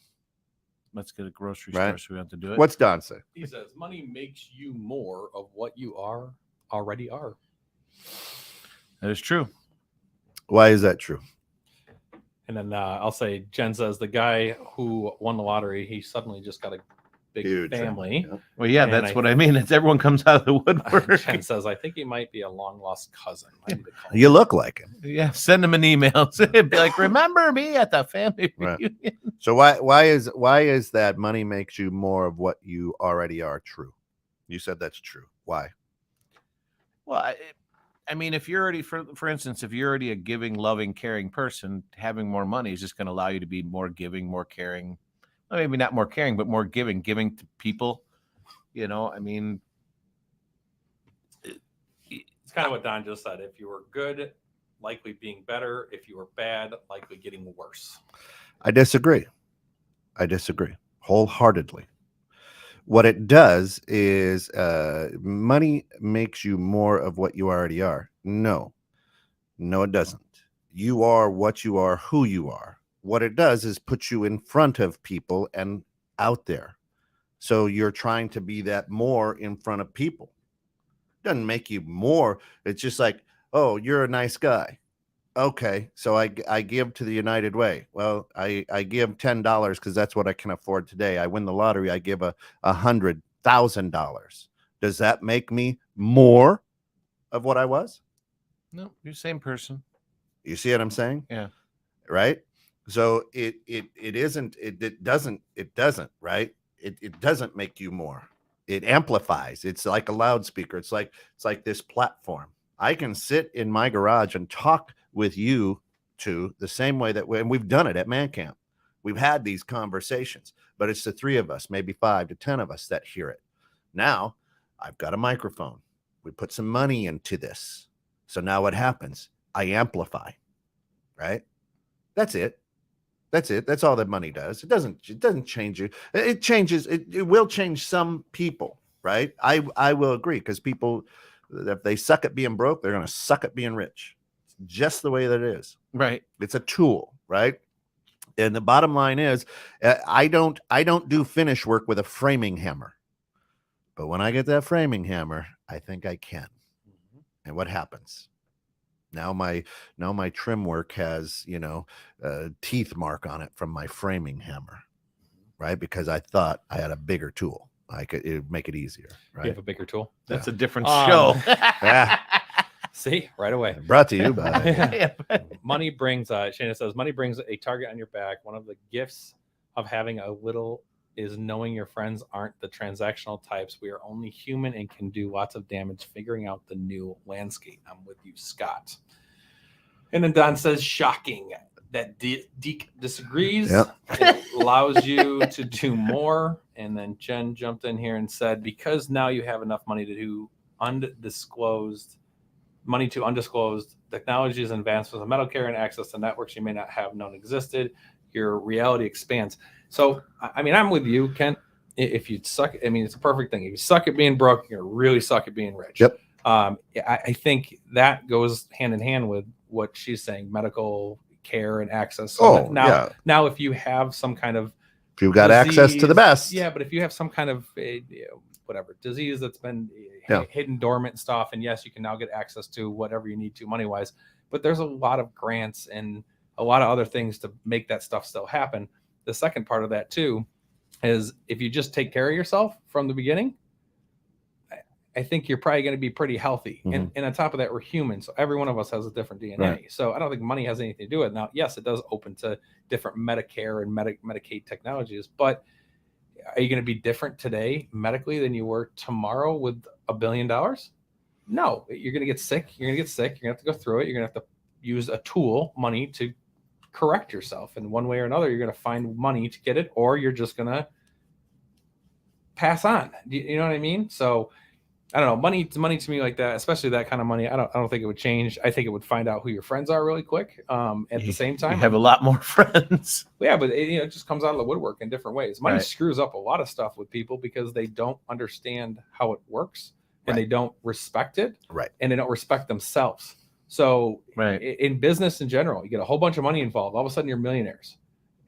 Let's get a grocery store so we have to do it. What's Don say? He says money makes you more of what you already are. That is true. Why is that true? And then I'll say, Jen says the guy who won the lottery, he suddenly just got a big Huge family. Yeah. Well, yeah, that's what I mean. It's everyone comes out of the woodwork. Jen says, I think he might be a long lost cousin. I need to call him. You look like him. Yeah, send him an email. Be like, remember me at the family reunion. So why is that money makes you more of what you already are true? You said that's true. Why? Well, I mean, if you're already, for instance, if you're already a giving, loving, caring person, having more money is just going to allow you to be more giving, more caring. Well, maybe not more caring, but more giving to people. You know, I mean, It's kind of what Don just said. If you were good, likely being better. If you were bad, likely getting worse. I disagree wholeheartedly. What it does is money makes you more of what you already are. No, it doesn't. You are what you are, who you are. What it does is put you in front of people and out there. So you're trying to be that more in front of people. Doesn't make you more. It's just like, oh, you're a nice guy. Okay, so I give to the United Way. Well, I give $10 because that's what I can afford today. I win the lottery. I give $100,000. Does that make me more of what I was? no, you're the same person. You see what I'm saying? Yeah. Right. So it doesn't right. It doesn't make you more. It amplifies. It's like a loudspeaker. It's like this platform. I can sit in my garage and talk with you two the same way and we've done it at Man Camp. We've had these conversations, but it's the three of us, maybe 5 to 10 of us that hear it. Now I've got a microphone. We put some money into this. So now what happens? I amplify, right? That's it. That's all that money does. It doesn't change you. It changes. It will change some people, right? I will agree, because people, if they suck at being broke, they're going to suck at being rich. It's just the way that it is. Right. It's a tool, right? And the bottom line is, I don't do finish work with a framing hammer, but when I get that framing hammer, I think I can. And what happens? Now my trim work has, a teeth mark on it from my framing hammer, right? Because I thought I had a bigger tool. It would make it easier, right? You have a bigger tool. That's a different show. Yeah. See, right away. Brought to you by Money brings, Shana says, money brings a target on your back. One of the gifts of having a little is knowing your friends aren't the transactional types. We are only human and can do lots of damage figuring out the new landscape. I'm with you, Scott. And then Don says, shocking that Deke disagrees. Yep. It allows you to do more. And then Jen jumped in here and said, because now you have enough money to do undisclosed technologies, advancements in medical care, and access to networks you may not have known existed, your reality expands. So, I mean, I'm with you, Kent. If you suck, I mean, it's a perfect thing. If you suck at being broke, you're going to really suck at being rich. Yep. I think that goes hand in hand with what she's saying, medical care and access. So now if you have some kind of, if you've got access to the best. Yeah, but if you have some kind of whatever disease that's been hidden dormant and stuff, and yes, you can now get access to whatever you need to money wise, but there's a lot of grants and a lot of other things to make that stuff still happen. The second part of that too is if you just take care of yourself from the beginning, I think you're probably going to be pretty healthy. Mm-hmm. And on top of that, we're human. So every one of us has a different DNA. Right. So I don't think money has anything to do with it. Now, yes, it does open to different Medicare and Medicaid technologies, but Are you going to be different today medically than you were tomorrow with $1 billion? No, you're going to get sick. You're going to get sick. You're going to have to go through it. You're going to have to use a tool, money, to correct yourself. And one way or another, you're going to find money to get it, or you're just going to pass on. You know what I mean? So I don't know. Money to me like that, especially that kind of money, I don't think it would change. I think it would find out who your friends are really quick. At the same time, you have a lot more friends. Yeah, but it just comes out of the woodwork in different ways. Money Right. screws up a lot of stuff with people because they don't understand how it works, and they don't respect it, and they don't respect themselves. So in business in general, you get a whole bunch of money involved. All of a sudden, you're millionaires,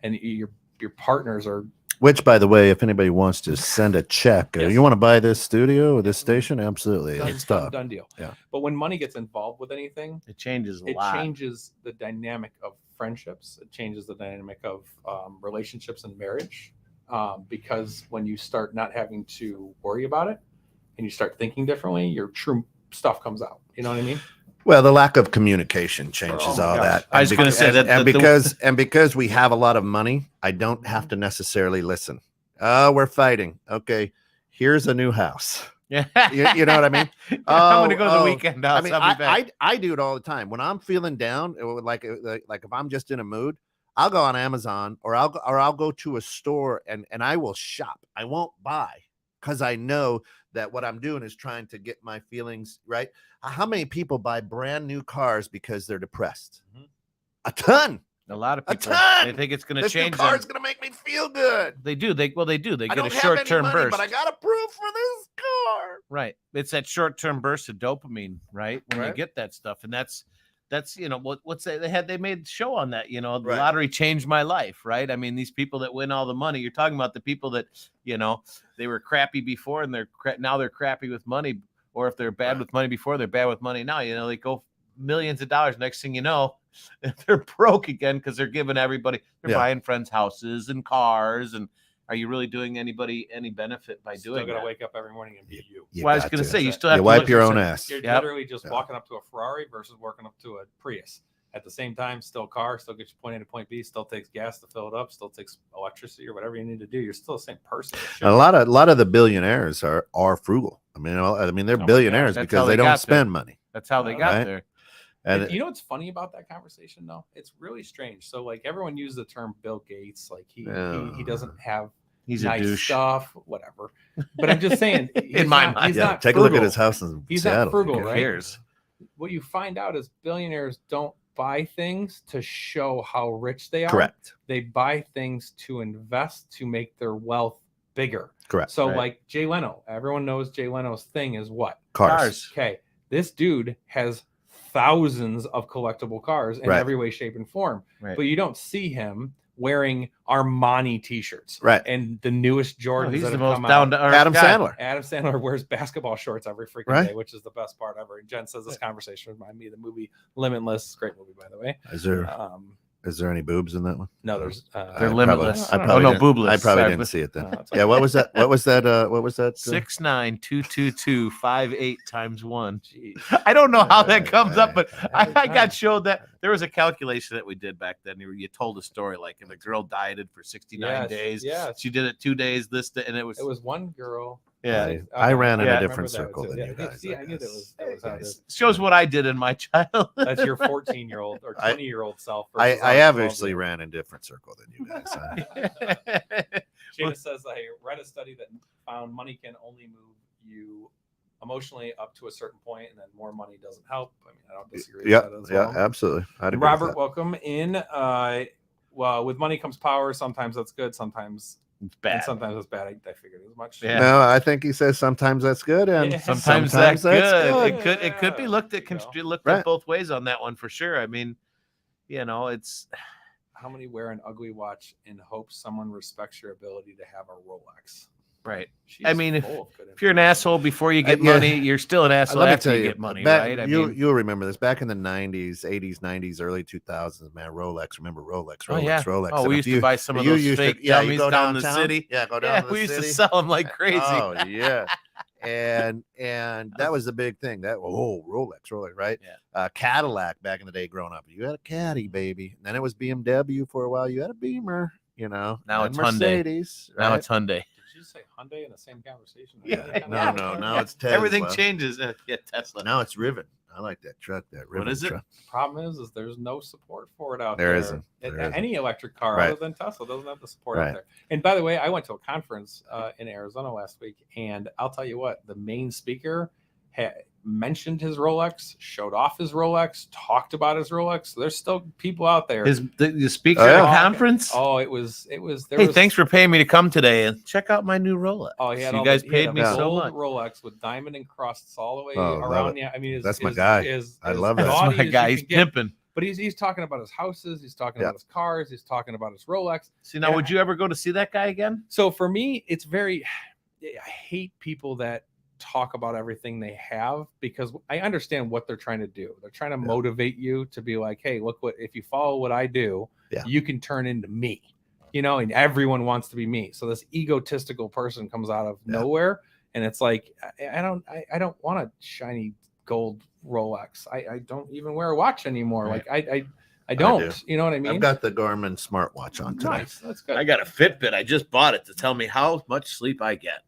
and your partners are. Which, by the way, if anybody wants to send a check, you want to buy this studio or this station, absolutely, it's tough. Done deal. Yeah. But when money gets involved with anything, it changes a lot. lot. It changes the dynamic of friendships. It changes the dynamic of relationships and marriage, because when you start not having to worry about it and you start thinking differently, your true stuff comes out. You know what I mean? Well, the lack of communication changes all that. I was going to say that, because we have a lot of money, I don't have to necessarily listen. Oh, we're fighting. Okay, here's a new house. Yeah, you know what I mean. I'm going to go to the weekend house. I do it all the time when I'm feeling down. Like if I'm just in a mood, I'll go on Amazon or I'll go to a store and I will shop. I won't buy because I know that what I'm doing is trying to get my feelings right. How many people buy brand new cars because they're depressed? Mm-hmm. A ton. A lot of people. A ton. They think it's going to change. This new car's going to make me feel good. They do. They do. They get a short-term short-term burst. But I got to prove for this car. Right. It's that short-term burst of dopamine, right? When you get that stuff, and that's they made the show on that. The lottery changed my life, right? I mean, these people that win all the money. You're talking about the people that they were crappy before, and now they're crappy with money. Or if they're bad with money before, they're bad with money now. They go millions of dollars. Next thing you know, they're broke again because they're giving everybody, they're buying friends' houses and cars. And are you really doing anybody any benefit by doing that? Still got to wake up every morning and be you. Well, I was going to say, you still have to wipe your own ass. You're literally just walking up to a Ferrari versus walking up to a Prius. At the same time, still car, still gets you point A to point B, still takes gas to fill it up, still takes electricity or whatever you need to do. You're still the same person. A lot of the billionaires are frugal. I mean, they're billionaires because they don't spend money. That's how they got there. And you know what's funny about that conversation, though? It's really strange. So, like, everyone uses the term Bill Gates, like he doesn't have nice stuff, whatever. But I'm just saying, in my mind, not take frugal. a look at his house in He's Seattle. not frugal, right? Cares. What you find out is billionaires don't buy things to show how rich they are. Correct. They buy things to invest to make their wealth bigger. Correct. So like Jay Leno, everyone knows Jay Leno's thing is what? Cars. Okay. This dude has thousands of collectible cars in every way, shape, and form. Right. But you don't see him wearing Armani t-shirts. Right. And the newest Jordans. He's that the have most down to earth Adam guy. Sandler. Adam Sandler wears basketball shorts every freaking day, which is the best part ever. And Jen says this conversation reminded me of the movie Limitless. Great movie, by the way. Is there any boobs in that one? No, there's they're limitless. Boobless. I probably Sorry, didn't see it then. Yeah, what was that? What was that? 6922258 times 1. Jeez. I don't know how that comes up, but I got showed that there was a calculation that we did back then. You told a story like if a girl dieted for 69 days, she did it 2 days this day, and it was one girl. Yeah, I ran in a different circle than you guys. See, I knew that was how it is. Shows what I did in my childhood. That's your 14-year-old or 20-year-old self. I obviously ran in a different circle than you guys. Shana says, I read a study that found money can only move you emotionally up to a certain point, and then more money doesn't help. I mean, I don't disagree with that as well. Yeah, absolutely. Robert, welcome in. Well, with money comes power. Sometimes that's good. Sometimes it's bad. And sometimes it's bad. I figured as much. Yeah. No, I think he says sometimes that's good, and sometimes that's good. It could be looked at at both ways on that one for sure. I mean, it's how many wear an ugly watch in hopes someone respects your ability to have a Rolex. Right. I mean, if you're an asshole before you get money, you're still an asshole after you get money, right? You'll remember this back in the 90s, 80s, 90s, early 2000s, man. Rolex. Remember Rolex? Rolex. Oh, we used to buy some of those fake dummies down the city. Yeah, go down to the city. We used to sell them like crazy. Oh, yeah. And that was the big thing. Rolex, right? Yeah. Cadillac back in the day growing up. You had a Caddy, baby. And then it was BMW for a while. You had a Beamer, Now it's Mercedes. Hyundai. Now it's Hyundai. Did say Hyundai in the same conversation? Yeah. No. Now it's Tesla. Everything changes. Yeah, Tesla. Now it's Riven. I like that truck. That Riven What is it? truck. Problem is there's no support for it out There there. isn't. There isn't. Any electric car Right. other than Tesla doesn't have the support Right. out there. And by the way, I went to a conference in Arizona last week, and I'll tell you what, the main speaker mentioned his Rolex, showed off his Rolex, talked about his Rolex. So there's still people out there. The speaker Oh, at yeah. a conference. Oh, it was. Hey, thanks for paying me to come today and check out my new Rolex. Oh, he had you all guys he had paid a me so gold much. Rolex with diamond encrusts all the way Oh, love around. it. Yeah, I mean, That's my guy. I love that. That's gaudy my as guy. you He's can get. pimping. But he's talking about his houses. He's talking Yeah. about his cars. He's talking about his Rolex. See, now, Yeah. would you ever go to see that guy again? So for me, it's very. I hate people that talk about everything they have, because I understand what they're trying to do. They're trying to motivate you to be like, hey, look, what if you follow what I do, you can turn into me, and everyone wants to be me. So this egotistical person comes out of nowhere, and it's like, I don't want a shiny gold Rolex. I don't even wear a watch anymore. Right. Like I don't, do. you know what I mean? I've got the Garmin smartwatch on today. Nice. That's good. I got a Fitbit. I just bought it to tell me how much sleep I get.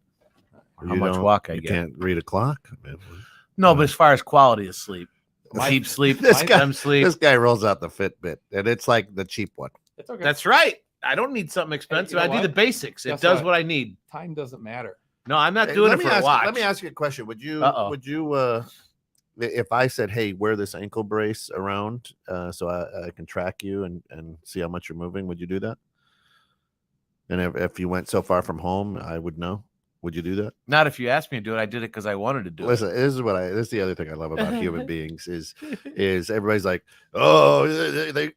How much walk I You get. can't read a clock. No, but as far as quality of sleep, deep sleep, This guy- REM sleep. This guy rolls out the Fitbit, and it's like the cheap one. It's okay. That's right. I don't need something expensive. know I do what? the basics. It Guess does what? what I need. Time doesn't matter. No, I'm not Hey, doing let it me for a ask- watch. Let me ask you a question. Would you? Uh-oh. Would you? If I said, "Hey, wear this ankle brace around, so I can track you and see how much you're moving," would you do that? And if you went so far from home, I would know. Would you do that? Not if you asked me to do it. I did it because I wanted to do Listen, it. this is the other thing I love about human beings is everybody's like, oh, they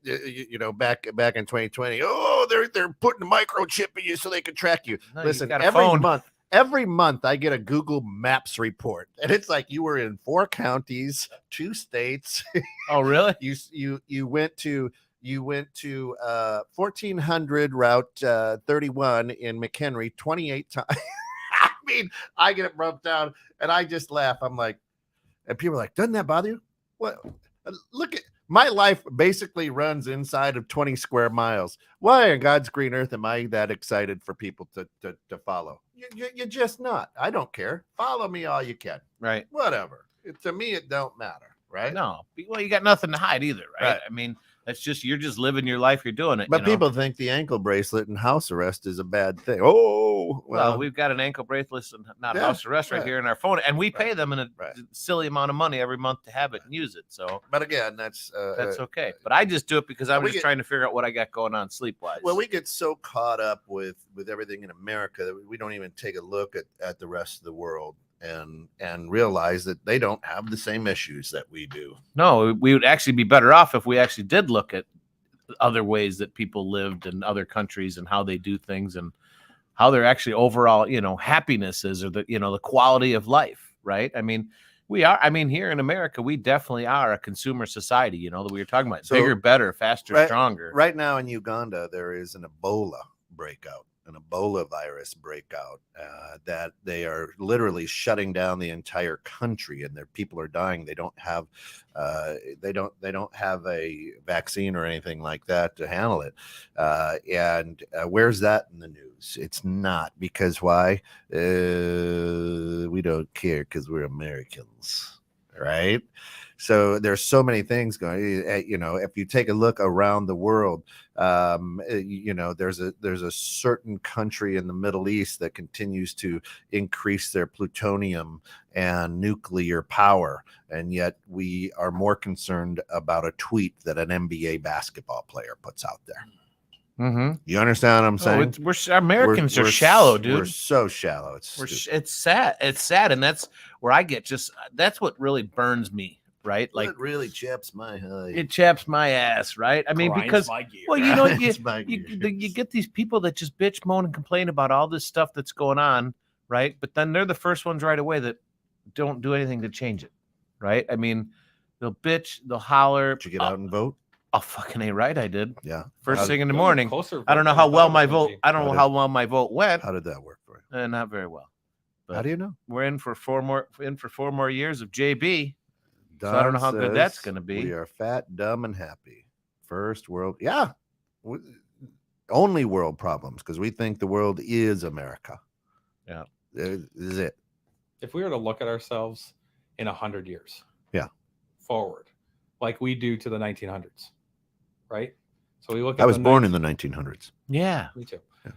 back in 2020, oh, they're putting a microchip in you so they can track you. No, Listen, got a phone. every month I get a Google Maps report, and it's like you were in 4 counties, 2 states. Oh, really? You went to 1400 Route 31 in McHenry 28 times. I mean, I get it broke down, and I just laugh. I'm like, and people are like, doesn't that bother you? What? Look at my life basically runs inside of 20 square miles. Why in God's green earth am I that excited for people to follow? You're just not. I don't care. Follow me all you can. Right. Whatever. To me, it don't matter. Right. No. Well, you got nothing to hide either, right? I mean, that's just you're just living your life. You're doing it. But people think the ankle bracelet and house arrest is a bad thing. Oh, well, we've got an ankle bracelet and not house arrest right here in our phone, and we pay them a silly amount of money every month to have it and use it. So, but again, that's okay. But I just do it because I'm just trying to figure out what I got going on sleep wise. Well, we get so caught up with everything in America that we don't even take a look at the rest of the world and realize that they don't have the same issues that we do. No, we would actually be better off if we actually did look at other ways that people lived in other countries and how they do things and how their actually overall, happiness is, or the quality of life, right? I mean, here in America, we definitely are a consumer society, that we were talking about. Bigger, better, faster, stronger. Right now in Uganda, there is an Ebola breakout. An Ebola virus breakout that they are literally shutting down the entire country, and their people are dying. They don't have a vaccine or anything like that to handle it. And where's that in the news? It's not, because why? We don't care because we're Americans, right? So there's so many things going. If you take a look around the world, there's a certain country in the Middle East that continues to increase their plutonium and nuclear power, and yet we are more concerned about a tweet that an NBA basketball player puts out there. Mm-hmm. You understand what I'm saying? Americans are shallow, dude. We're so shallow. It's sad. It's sad, and that's where I get that's what really burns me. Right, like it really chaps my hide. It chaps my ass, right? I mean, because you get these people that just bitch, moan, and complain about all this stuff that's going on, right? But then they're the first ones right away that don't do anything to change it, right? I mean, they'll bitch, they'll holler. Did you get out and vote? Oh, fucking A, right? I did. Yeah, first thing in the morning. I don't know how well my vote. I don't know how well my vote went. How did that work for you? Not very well. But how do you know? We're in for 4 more years of JB. So I don't know how good that's going to be. We are fat, dumb, and happy. First world. Yeah. Only world problems, because we think the world is America. Yeah. This is it. If we were to look at ourselves in 100 years, Yeah, forward, like we do to the 1900s, right? So we look at I was born in the 1900s. Yeah. Me too. Yeah.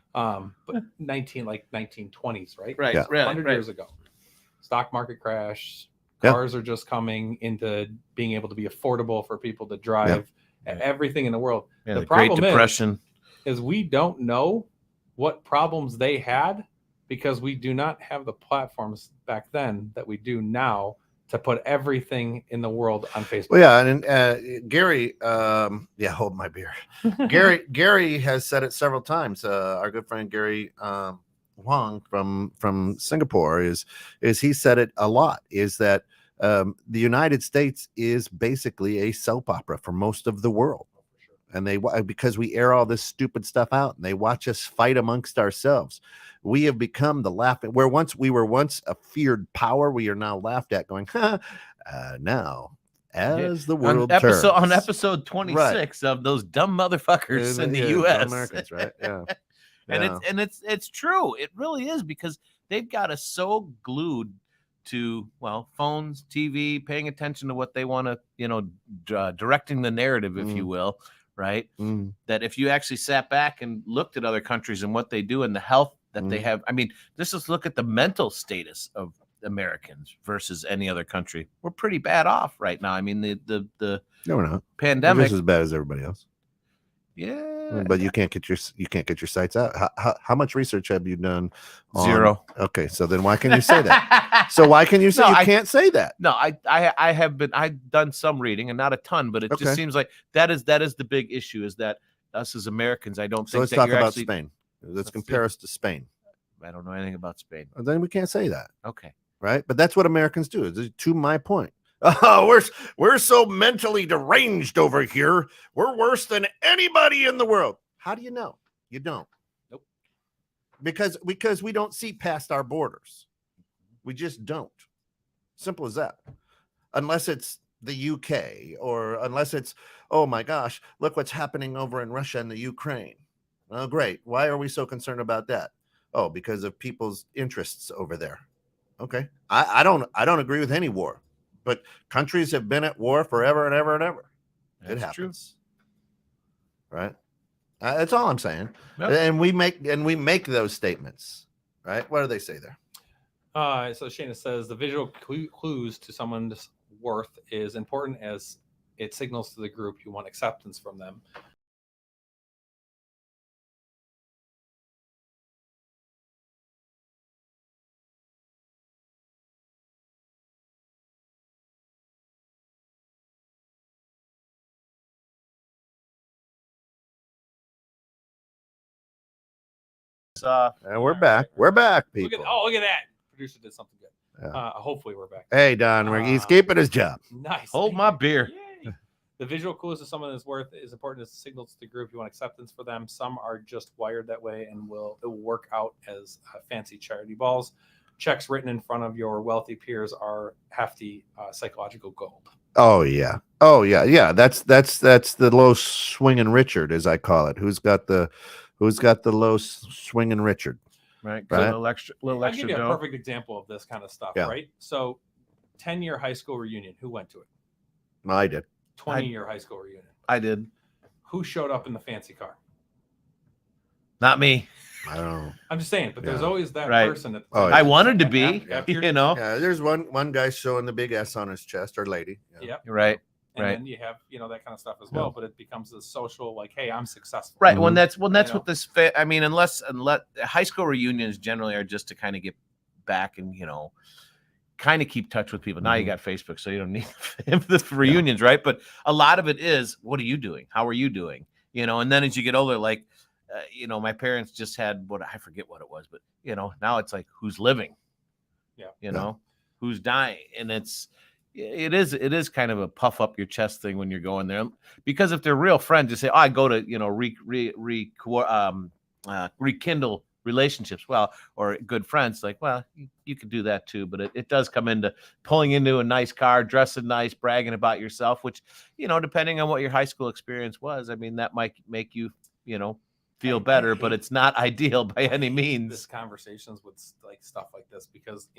But 1920s, right? Right. Yeah. 100 Right. years ago, stock market crash. Yeah. Cars are just coming into being able to be affordable for people to drive. Yeah. Everything in the world. Yeah, the the Great problem Depression. is we don't know what problems they had because we do not have the platforms back then that we do now to put everything in the world on Facebook. Well, yeah, and Gary, hold my beer. Gary has said it several times. Our good friend Gary Huang from Singapore is he said it a lot. Is that the United States is basically a soap opera for most of the world, and because we air all this stupid stuff out, and they watch us fight amongst ourselves. We have become the laughing. We were once a feared power, we are now laughed at. Going, now as the world turns. On episode 26 of those dumb motherfuckers in the U.S. Americans, right? Yeah. And it's true. It really is, because they've got us so glued to, well, phones, TV, paying attention to what they want to, directing the narrative, if you will, right? That if you actually sat back and looked at other countries and what they do and the health that they have, I mean, just look at the mental status of Americans versus any other country. We're pretty bad off right now. I mean, the No, we're not. pandemic, We're just as bad as everybody else. Yeah, but you can't get your sites out. How much research have you done? Zero. Okay, so then why can you say that? So why can you say can't say that? No, I've done some reading and not a ton, but it just seems like that is the big issue, is that us as Americans, I don't think. So let's talk about Spain. Let's compare us to Spain. I don't know anything about Spain. Well, then we can't say that. Okay. Right, but that's what Americans do. To my point. Oh, we're so mentally deranged over here. We're worse than anybody in the world. How do you know? You don't. Nope. Because we don't see past our borders. We just don't. Simple as that. Unless it's the UK, or unless it's, oh my gosh, look what's happening over in Russia and the Ukraine. Oh, great. Why are we so concerned about that? Oh, because of people's interests over there. Okay. I don't agree with any war. But countries have been at war forever and ever and ever. It happens, true. Right? That's all I'm saying. Yep. And we make those statements, right? What do they say there? So Shana says the visual clues to someone's worth is important as it signals to the group you want acceptance from them. And we're back. We're back, people. Look at that. Producer did something good. Yeah. Hopefully we're back. Hey, Don, he's keeping his job. Nice. Hold my beer. Yay. The visual clues to someone is worth is important as signals to the group you want acceptance for them. Some are just wired that way, and it will work out as fancy charity balls. Checks written in front of your wealthy peers are hefty psychological gold. Oh yeah. Yeah. That's the low swinging Richard, as I call it. Who's got the low swinging Richard? Right. A little extra. I'll give you a perfect example of this kind of stuff. Yeah. Right. So, 10-year high school reunion. Who went to it? I did. 20-year high school reunion. I did. Who showed up in the fancy car? Not me. I don't know. I'm just saying, but there's always that person that I wanted to be. Yeah, there's one guy showing the big S on his chest, or lady. Yeah. Right. And then you have, that kind of stuff as well, but it becomes a social, like, hey, I'm successful. Right. When that's what this I mean, unless high school reunions generally are just to kind of get back and, kind of keep touch with people. Now you got Facebook, so you don't need the reunions, right? But a lot of it is, what are you doing? How are you doing? And then as you get older, like, my parents just had I forget what it was, but now it's like, who's living? Yeah. Who's dying? And it is kind of a puff up your chest thing when you're going there, because if they're real friends, you say, I go to, rekindle relationships, or good friends, like, you could do that too, but it does come into pulling into a nice car, dressing nice, bragging about yourself, which, depending on what your high school experience was, I mean, that might make you, feel better, but it's not ideal by any This means. conversations with like stuff like this because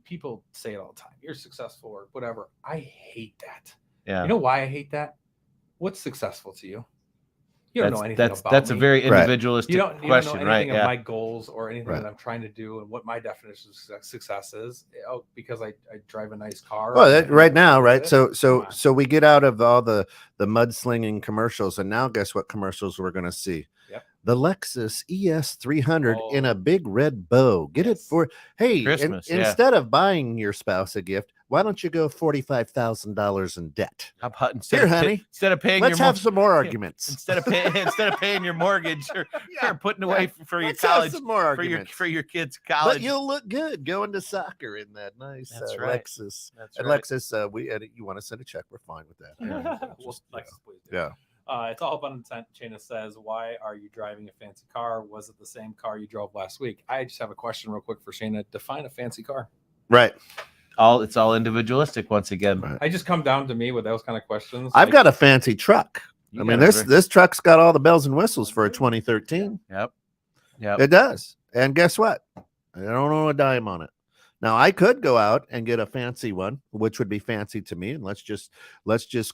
people say it all the time. You're successful or whatever. I hate that. Yeah. You know why I hate that? What's successful to you? You don't know anything about that's me. a very Right. individualistic you don't question, know right? anything of Yeah. my goals or anything Right. that I'm trying to do and what my definition of success is. Because I drive a nice car. Well, and right now, that's right? it. So we get out of all the mudslinging commercials, and now guess what commercials we're going to see? Yep. The Lexus ES 300 in a Oh. big red bow. Get it Yes. for Christmas, yeah. instead of buying your spouse a gift, why don't you go $45,000 in debt? How about Here, honey, instead of paying let's your have some more arguments. instead of paying your mortgage or putting away for your Let's have college some more for your arguments. kids' college. But you'll look good going to soccer in that nice That's right. Lexus. That's And right. Lexus, you want to send a check? We're fine with that. Well, Lexus, please do. Yeah. It's all about intent. Shayna says, "Why are you driving a fancy car? Was it the same car you drove last week?" I just have a question, real quick, for Shayna. Define a fancy car. Right. It's all individualistic once again. Right. I just come down to me with those kind of questions. I've Like, got a fancy truck. You I mean, got a this truck's got all the bells and whistles for a 2013. Yep. It does. And guess what? I don't know a dime on it. Now I could go out and get a fancy one, which would be fancy to me, and let's just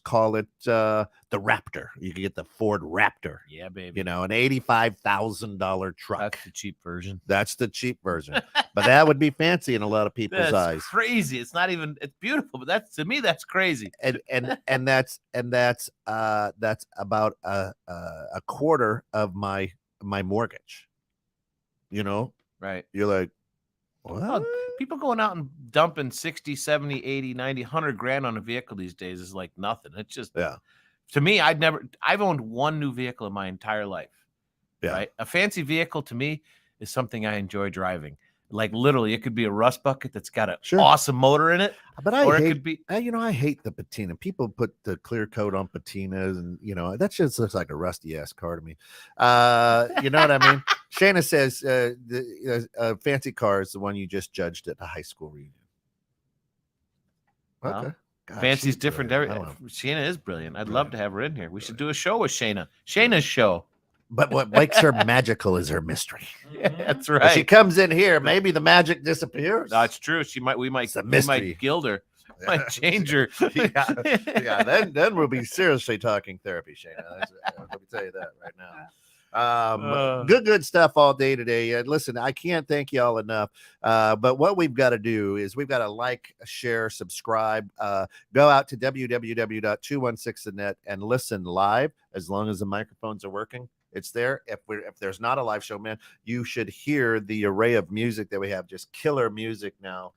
call it the Raptor. You can get the Ford Raptor. Yeah, baby. You know, an $85,000 truck. That's the cheap version. That's the cheap version, but that would be fancy in a lot of people's That's eyes. crazy. It's not even. It's beautiful, but to me that's crazy. And that's about a quarter of my mortgage. You know, Right. you're like, what? Well, people going out and dumping 60, 70, 80, 90, 100 grand on a vehicle these days is like nothing. It's just, Yeah. To me, I've owned one new vehicle in my entire life. Yeah. Right. A fancy vehicle to me is something I enjoy driving. Like literally, it could be a rust bucket that's got an Sure. awesome motor in it. But or I it hate, could be, I hate the patina. People put the clear coat on patinas, and that just looks like a rusty ass car to me. You know what I mean? Shayna says the fancy car is the one you just judged at a high school reunion. Well, Okay. God, fancy's she's different. brilliant. I don't know. Shayna is brilliant. I'd love to have her in here. We should do a show with Shayna. Shayna's show. But what makes her magical is her mystery. Yeah, that's If right. she comes in here, maybe the magic disappears. That's true. We might It's a mystery. gild her. Might change her. yeah. Then we'll be seriously talking therapy, Shayna. Let me tell you that right now. Good stuff all day today. And listen, I can't thank y'all enough. But what we've got to do is we've got to like, share, subscribe. Go out to www.216thenet and listen live as long as the microphones are working. It's there. If there's not a live show, man, you should hear the array of music that we have. Just killer music now,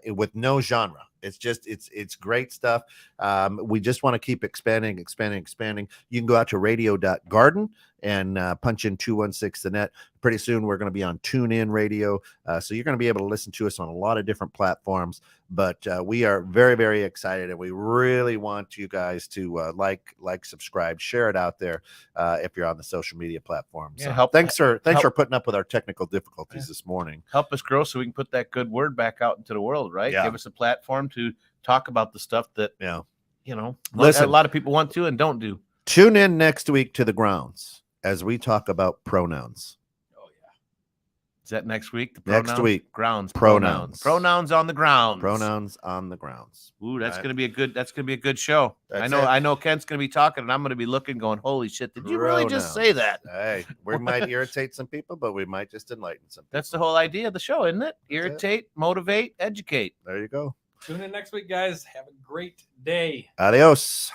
with no genre. It's great stuff. We just want to keep expanding. You can go out to radio.garden and punch in 216 the net. Pretty soon we're going to be on TuneIn Radio, so you're going to be able to listen to us on a lot of different platforms. But we are very, very excited, and we really want you guys to like, subscribe, share it out there if you're on the social media platforms. Yeah, Thanks for putting up with our technical difficulties this morning. Help us grow so we can put that good word back out into the world, right? Yeah. Give us a platform to talk about the stuff that Listen, a lot of people want to and don't do. Tune in next week to the grounds as we talk about pronouns. Oh yeah. Is that next week? The Next pronouns? week. Grounds. Pronouns. Pronouns on the grounds. Pronouns on the grounds. Ooh, that's Right. gonna be a good show. That's I know Kent's gonna be talking, and I'm gonna be looking, going, holy shit, did you really just say that? Hey, we might irritate some people, but we might just enlighten some people. That's the whole idea of the show, isn't it? Irritate, motivate, educate. There you go. Tune in next week, guys. Have a great day. Adios.